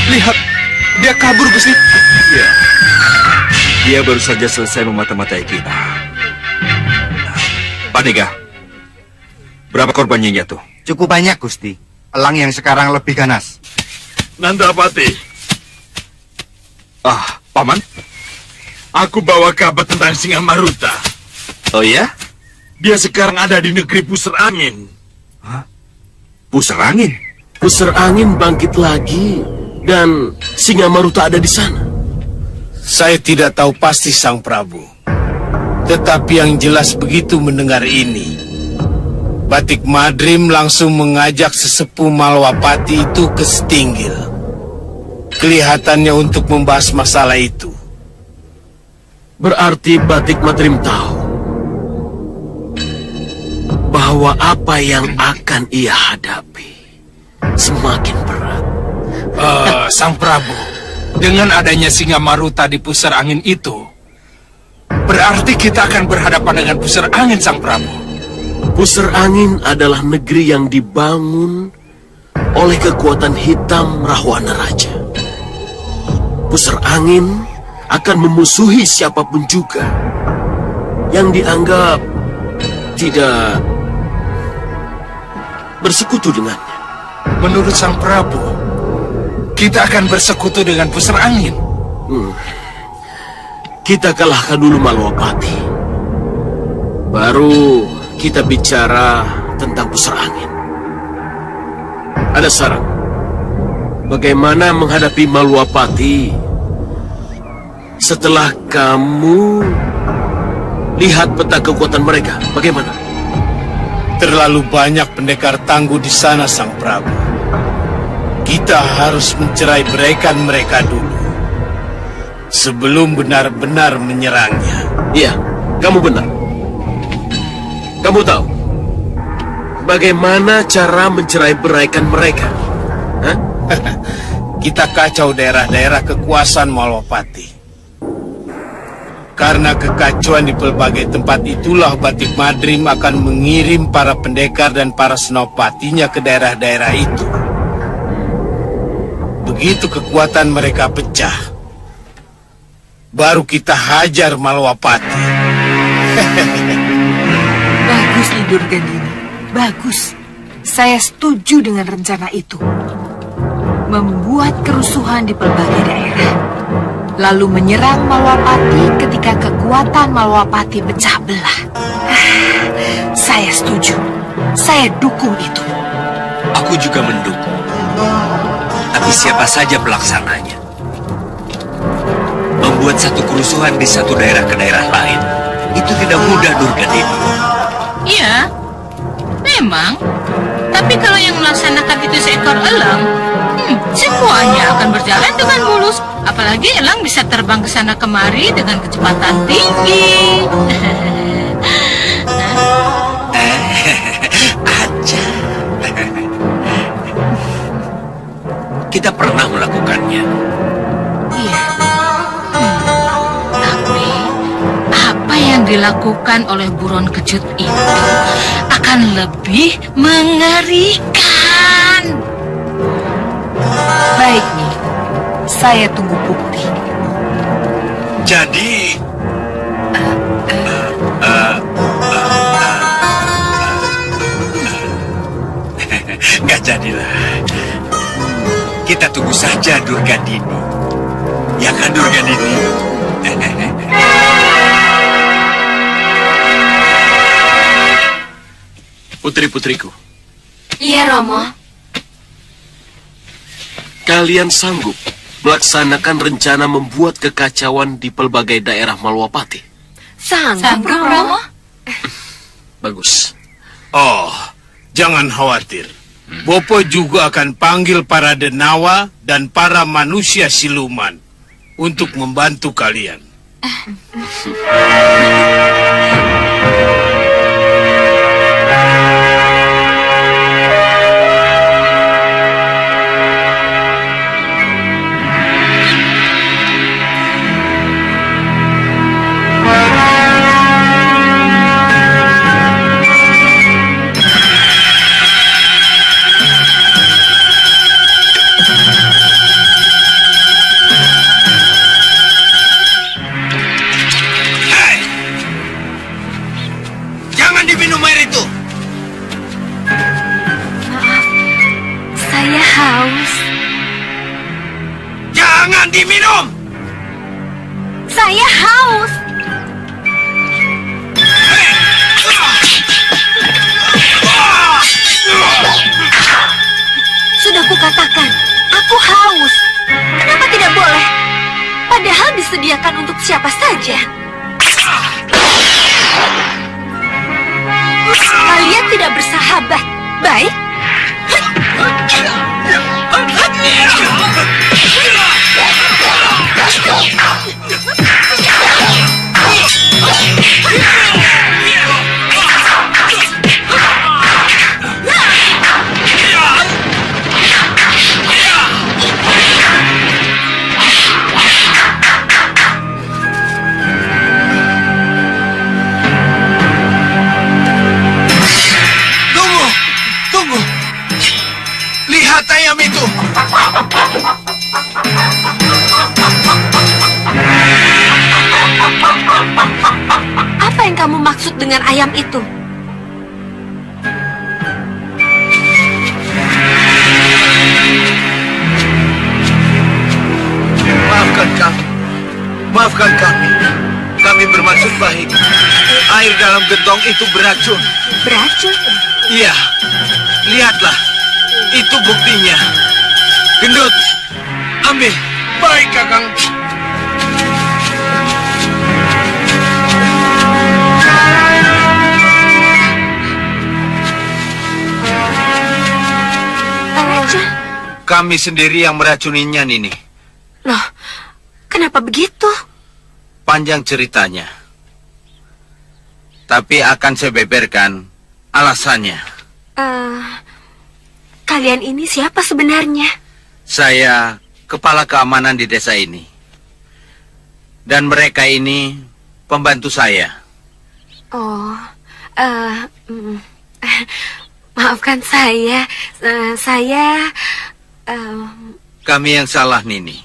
C: Lihat, dia kabur, Gusti. Ya. Dia baru saja selesai memata-matai kita. Pandega, berapa korban yang jatuh?
O: Cukup banyak, Gusti. Elang yang sekarang lebih ganas.
I: Nandapati.
C: Paman?
I: Aku bawa kabar tentang Singamaruta.
C: Oh ya?
I: Dia sekarang ada di negeri Pusar Angin.
C: Pusar Angin?
J: Pusar Angin bangkit lagi dan Singamaruta ada di sana.
N: Saya tidak tahu pasti Sang Prabu. Tetapi yang jelas begitu mendengar ini, Batik Madrim langsung mengajak sesepuh Malwapati itu ke Setinggil. Kelihatannya untuk membahas masalah itu.
J: Berarti Batik Madrim tahu bahwa apa yang akan ia hadapi semakin berat.
N: Sang Prabu, dengan adanya Singamaruta di Pusar Angin itu, berarti kita akan berhadapan dengan Pusar Angin, Sang Prabu.
J: Pusar Angin adalah negeri yang dibangun oleh kekuatan hitam Rahwana Raja. Pusar angin akan memusuhi siapapun juga yang dianggap tidak bersekutu dengannya.
N: Menurut Sang Prabu, kita akan bersekutu dengan pusar angin.
J: Kita kalahkan dulu Malwapati. Baru kita bicara tentang pusar angin. Ada saran. Bagaimana menghadapi Malwapati setelah kamu lihat peta kekuatan mereka? Bagaimana?
N: Terlalu banyak pendekar tangguh di sana, Sang Prabu. Kita harus mencerai beraikan mereka dulu sebelum benar-benar menyerangnya.
J: Iya, kamu benar. Kamu tahu bagaimana cara mencerai beraikan mereka? Hah?
N: Kita kacau daerah-daerah kekuasaan Malwapati. Karena kekacauan di pelbagai tempat itulah Batik Madrim akan mengirim para pendekar dan para senopatinya ke daerah-daerah itu. Begitu kekuatan mereka pecah, baru kita hajar Malwapati.
D: Bagus, Nyi Durgandini. Bagus. Saya setuju dengan rencana itu. Membuat kerusuhan di pelbagai daerah. Lalu menyerang Malwapati ketika kekuatan Malwapati pecah belah. Saya setuju. Saya dukung itu.
L: Aku juga mendukung. Tapi siapa saja pelaksananya? Membuat satu kerusuhan di satu daerah ke daerah lain, itu tidak mudah, Durgandini.
M: Iya, memang. Tapi kalau yang melaksanakan itu seekor elang, semuanya akan berjalan dengan mulus. Apalagi elang bisa terbang ke sana kemari dengan kecepatan tinggi.
L: Aja. Kita pernah melakukannya.
M: Iya. Tapi apa yang dilakukan oleh buron kecut itu akan lebih mengerikan.
D: Baik, Nyi. Saya tunggu bukti.
L: Jadi, nggak jadilah. Kita tunggu saja, Durgandini. Ya kan, Durgandini?
J: Putri-putriku,
A: Iya, Romo.
J: kalian sanggup melaksanakan rencana membuat kekacauan di pelbagai daerah Malwapati?
A: Sanggup, Romo.
J: Bagus.
N: Oh, jangan khawatir. Bopo juga akan panggil para denawa dan para manusia siluman untuk membantu kalian.
J: Diminum!
A: Saya haus. Sudah kukatakan, aku haus. Kenapa tidak boleh? Padahal disediakan untuk siapa saja. Kalian tidak bersahabat. Baik.
J: Tunggu! Lihat
N: itu.
A: Apa yang kamu maksud dengan ayam itu?
F: Maafkan kami. Maafkan kami. Kami bermaksud baik. Air dalam gentong itu beracun.
A: Beracun?
F: Iya. Lihatlah. Itu buktinya. Gendut. Ambil.
N: Baik, Kakang.
A: Racun?
F: Kami sendiri yang meracuninya, Nini.
A: Loh, kenapa begitu?
F: Panjang ceritanya. Tapi akan saya beberkan alasannya.
A: Kalian ini siapa sebenarnya?
F: Saya kepala keamanan di desa ini. Dan mereka ini pembantu saya.
A: Oh, maafkan saya.
F: Kami yang salah, Nini.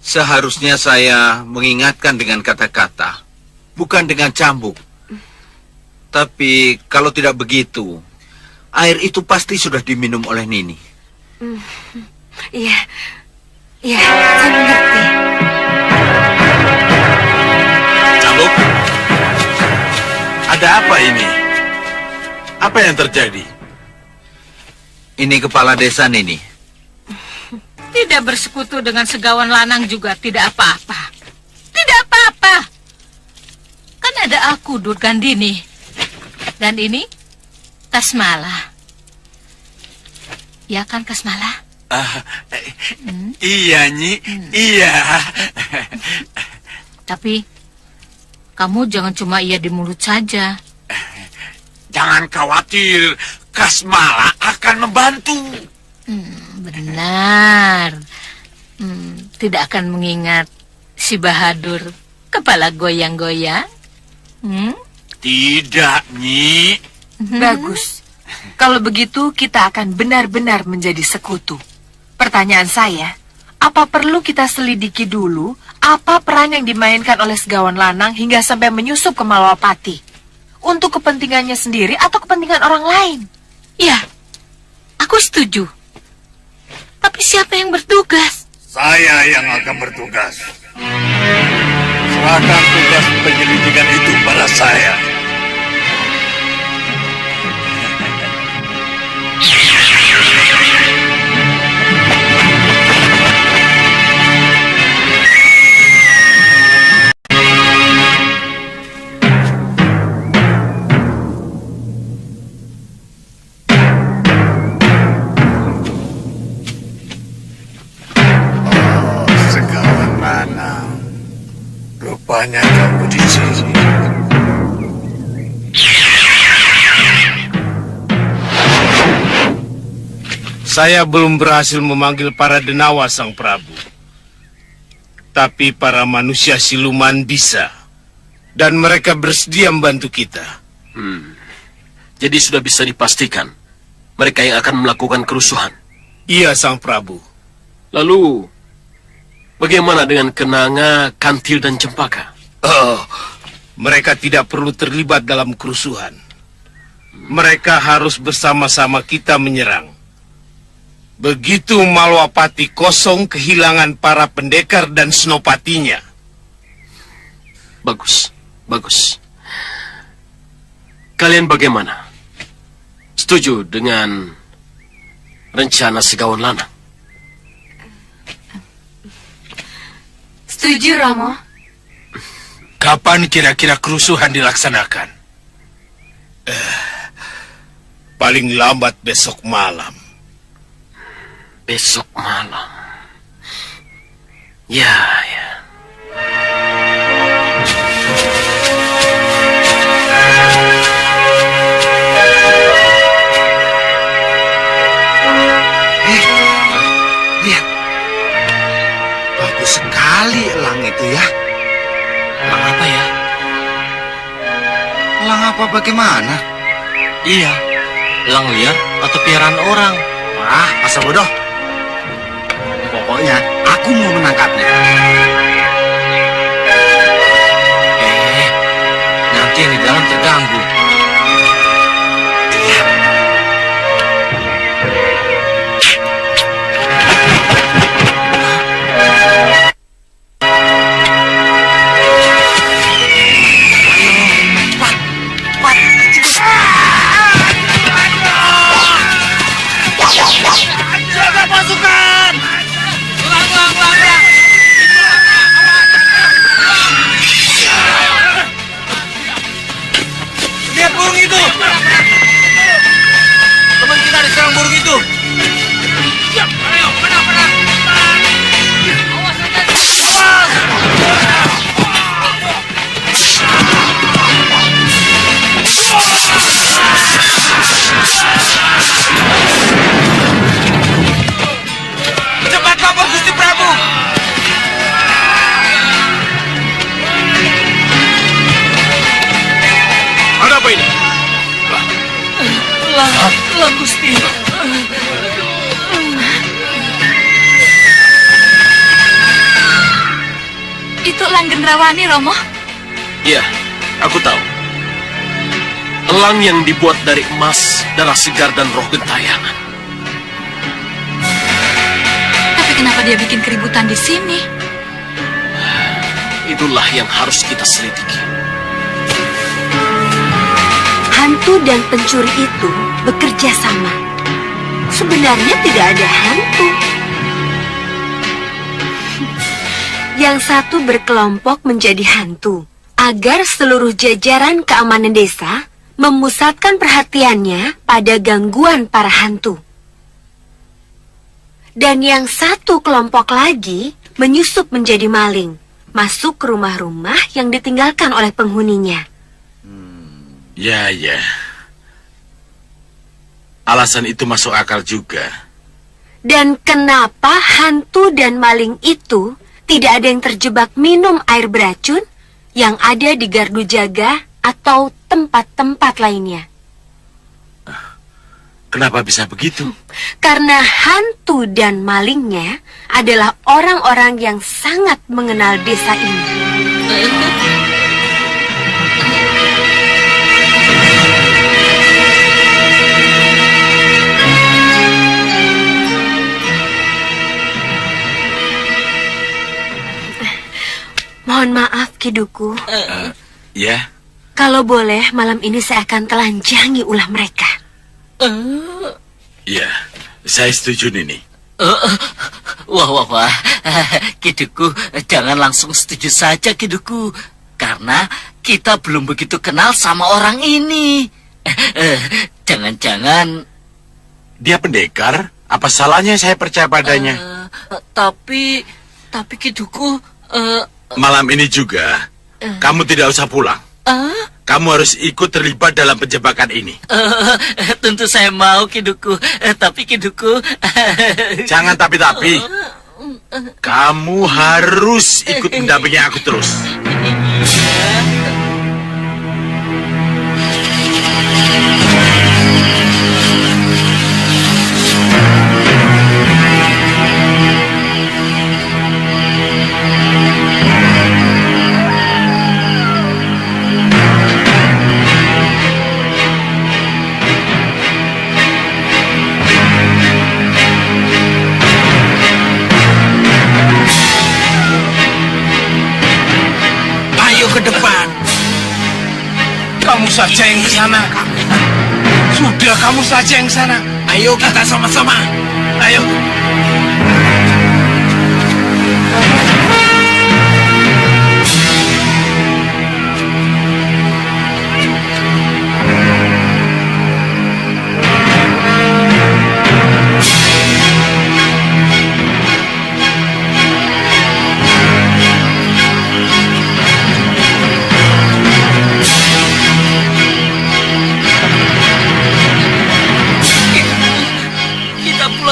F: Seharusnya saya mengingatkan dengan kata-kata, bukan dengan cambuk. Tapi kalau tidak begitu, air itu pasti sudah diminum oleh Nini.
A: Iya, saya mengerti.
I: Cambuk, ada apa ini? Apa yang terjadi?
F: Ini kepala desa, Nini.
M: Tidak bersekutu dengan segawan lanang juga tidak apa-apa. Tidak apa-apa. Kan ada aku, Durgandini. Dan ini Kasmala. Ya kan, Kasmala?
I: Iya, Nyi. Iya.
M: Tapi kamu jangan cuma iya di mulut saja.
I: Jangan khawatir, Kasmala akan membantu.
M: Benar. Tidak akan mengingat si Bahadur, kepala goyang-goyang.
I: Tidak, Nyi.
D: Bagus. Kalau begitu kita akan benar-benar menjadi sekutu. Pertanyaan saya, apa perlu kita selidiki dulu apa peran yang dimainkan oleh Segawan Lanang hingga sampai menyusup ke Malawapati? Untuk kepentingannya sendiri atau kepentingan orang lain?
M: Ya, aku setuju. Tapi siapa yang bertugas?
I: Saya yang akan bertugas. Serahkan tugas penyelidikan itu pada saya. Rupanya kamu di sini.
N: Saya belum berhasil memanggil para denawa, Sang Prabu. Tapi para manusia siluman bisa. Dan mereka bersedia membantu kita.
J: Jadi sudah bisa dipastikan mereka yang akan melakukan kerusuhan.
N: Iya, Sang Prabu.
J: Lalu bagaimana dengan Kenanga, Kantil, dan Cempaka?
N: Mereka tidak perlu terlibat dalam kerusuhan. Mereka harus bersama-sama kita menyerang. Begitu Malawapati kosong, kehilangan para pendekar dan senopatinya.
J: Bagus, bagus. Kalian bagaimana? Setuju dengan rencana Segawan Lanang?
A: Setuju, Romo.
N: Kapan kira-kira kerusuhan dilaksanakan? Paling lambat besok malam.
J: Besok malam. Ya.
F: Lihat. Bagus sekali elang itu ya.
K: Elang apa ya?
O: Elang apa bagaimana?
K: Iya, elang liar atau piaraan orang.
O: Masa bodoh.
N: terganggu.
F: Jaga pasukan! Lihat burung itu! Teman kita diserang burung itu! Ayo, menang! Cepat lapor Gusti Prabu!
E: Ada apa ini?
D: Lah, Gusti. Itu Elang Gendrawani, Romo.
J: Iya, aku tahu. Elang yang dibuat dari emas, darah segar, dan roh gentayangan.
D: Tapi kenapa dia bikin keributan di sini?
J: Itulah yang harus kita selidiki.
A: Hantu dan pencuri itu bekerja sama. Sebenarnya tidak ada hantu. Yang satu berkelompok menjadi hantu agar seluruh jajaran keamanan desa memusatkan perhatiannya pada gangguan para hantu. Dan yang satu kelompok lagi menyusup menjadi maling, masuk ke rumah-rumah yang ditinggalkan oleh penghuninya.
I: Ya. Alasan itu masuk akal juga.
A: Dan kenapa hantu dan maling itu tidak ada yang terjebak minum air beracun yang ada di gardu jaga atau tempat-tempat lainnya?
I: Kenapa bisa begitu?
A: Karena hantu dan malingnya adalah orang-orang yang sangat mengenal desa ini. Mohon maaf, Kiduku.
I: Ya.
A: Kalau boleh, malam ini saya akan telanjangi ulah mereka.
I: Ya, saya setuju, Nini.
P: Wah. Kiduku, jangan langsung setuju saja, Kiduku. Karena kita belum begitu kenal sama orang ini. Jangan-jangan...
I: Dia pendekar? Apa salahnya saya percaya padanya?
P: Tapi Kiduku...
I: Malam ini juga, kamu tidak usah pulang. Kamu harus ikut terlibat dalam penjebakan ini.
P: Tentu saya mau, Kiduku. Tapi Kiduku...
I: Jangan tapi-tapi. Kamu harus ikut mendampingi aku terus.
N: Ke depan. Kamu saja yang ke sana. Sudah, kamu saja yang ke sana. Ayo kita sama-sama. Ayo.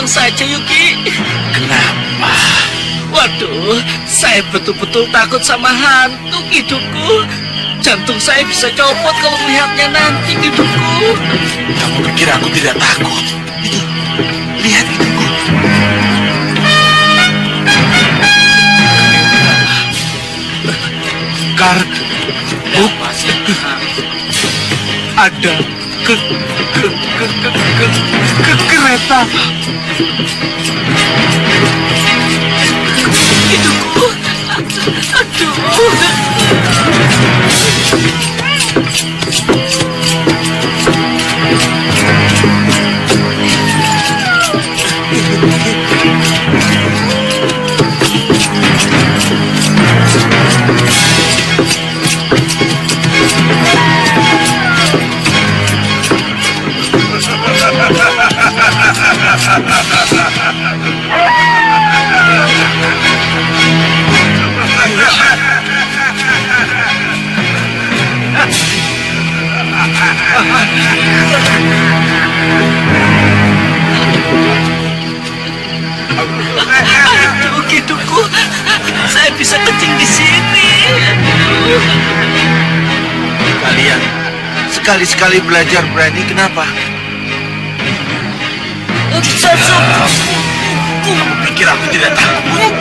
P: Saja, Yuki.
I: Kenapa?
P: Waduh, saya betul-betul takut sama hantu, Kiduku. Jantung saya bisa copot kalau melihatnya nanti, Kiduku.
I: Kamu pikir aku tidak takut? Itu, lihat Kiduku.
N: Kartu. ada kereta.
P: Hidupku. Aduh. Aduh, hidupku. Saya bisa kencing di sini.
E: Kalian sekali-sekali belajar berani, kenapa? Kamu pikir aku tidak takut?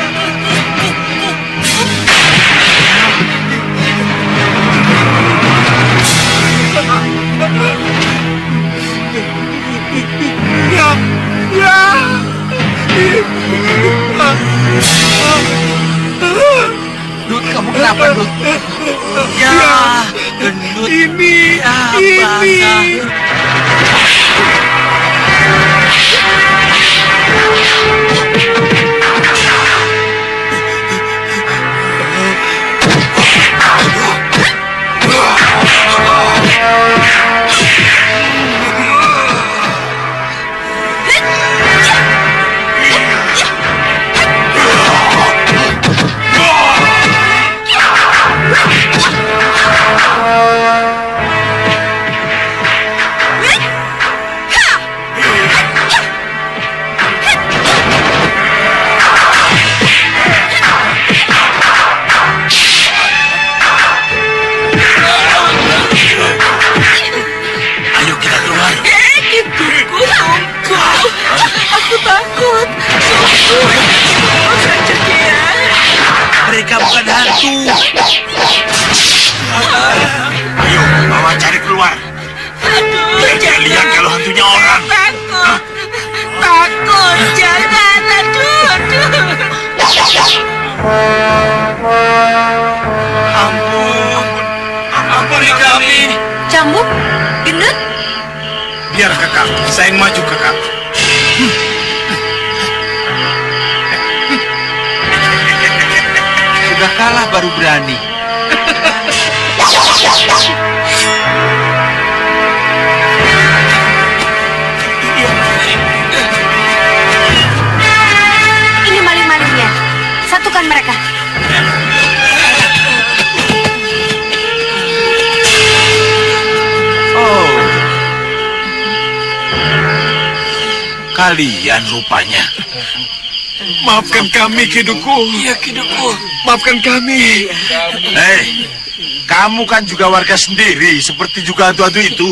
F: Dut, kamu kenapa, Dut? Ya, gendut.
N: Ini.
F: Mereka bukan hantu.
E: Ayo, bawa cari keluar. Biar dia lihat kalau hantunya orang.
P: Takut, jangan. Aduh.
N: Ampuni kami.
A: Cambuk, gendut.
N: Biar kakak, saya yang maju kakak.
F: Sudah kalah baru berani.
A: Ini maling-malingnya. Satukan mereka.
E: Oh, kalian rupanya.
N: Maafkan kami, Kiduku.
P: Iya, Kiduku.
N: Maafkan kami.
E: Hei, kamu kan juga warga sendiri, seperti juga hantu-hantu itu.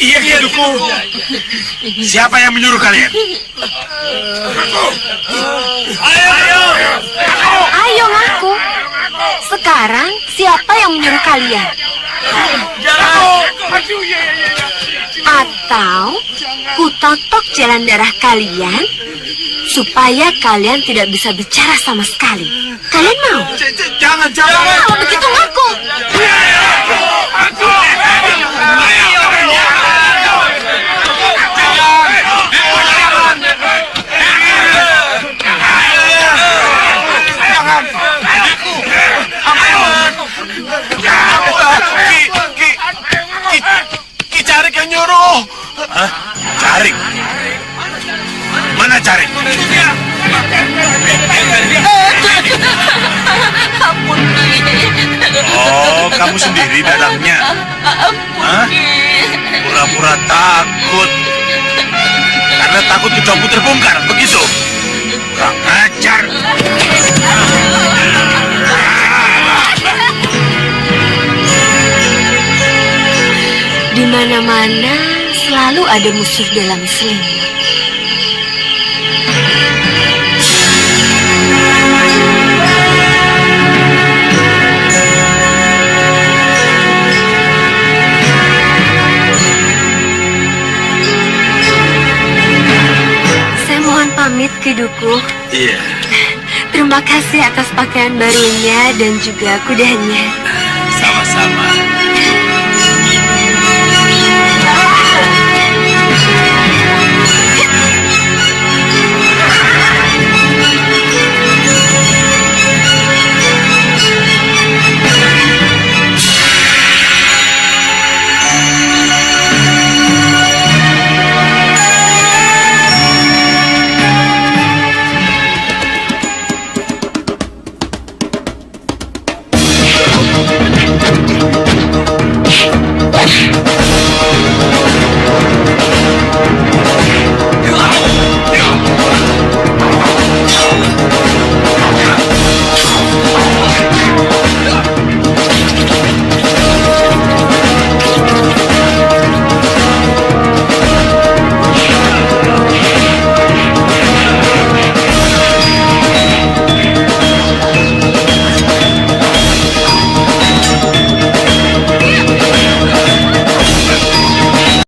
N: Iya, Kiduku.
E: Siapa yang menyuruh kalian?
A: Ayo ngaku. Sekarang siapa yang menyuruh kalian? Atau kutotok jalan darah kalian supaya kalian tidak bisa bicara sama sekali. Kalian mau?
N: Jangan.
A: Kalau begitu ngaku.
N: Ki Carik yang nyuruh.
E: Hah? Carik? Mana Carik?
P: Ampun,
E: Oh, kamu sendiri datangnya? Hah? Pura-pura takut. Karena takut hidupmu terbongkar, begitu? Kurang ajar.
A: Di mana-mana selalu ada musuh dalam selimut. Kiduku.
J: Iya.
A: Terima kasih atas pakaian barunya dan juga kudanya.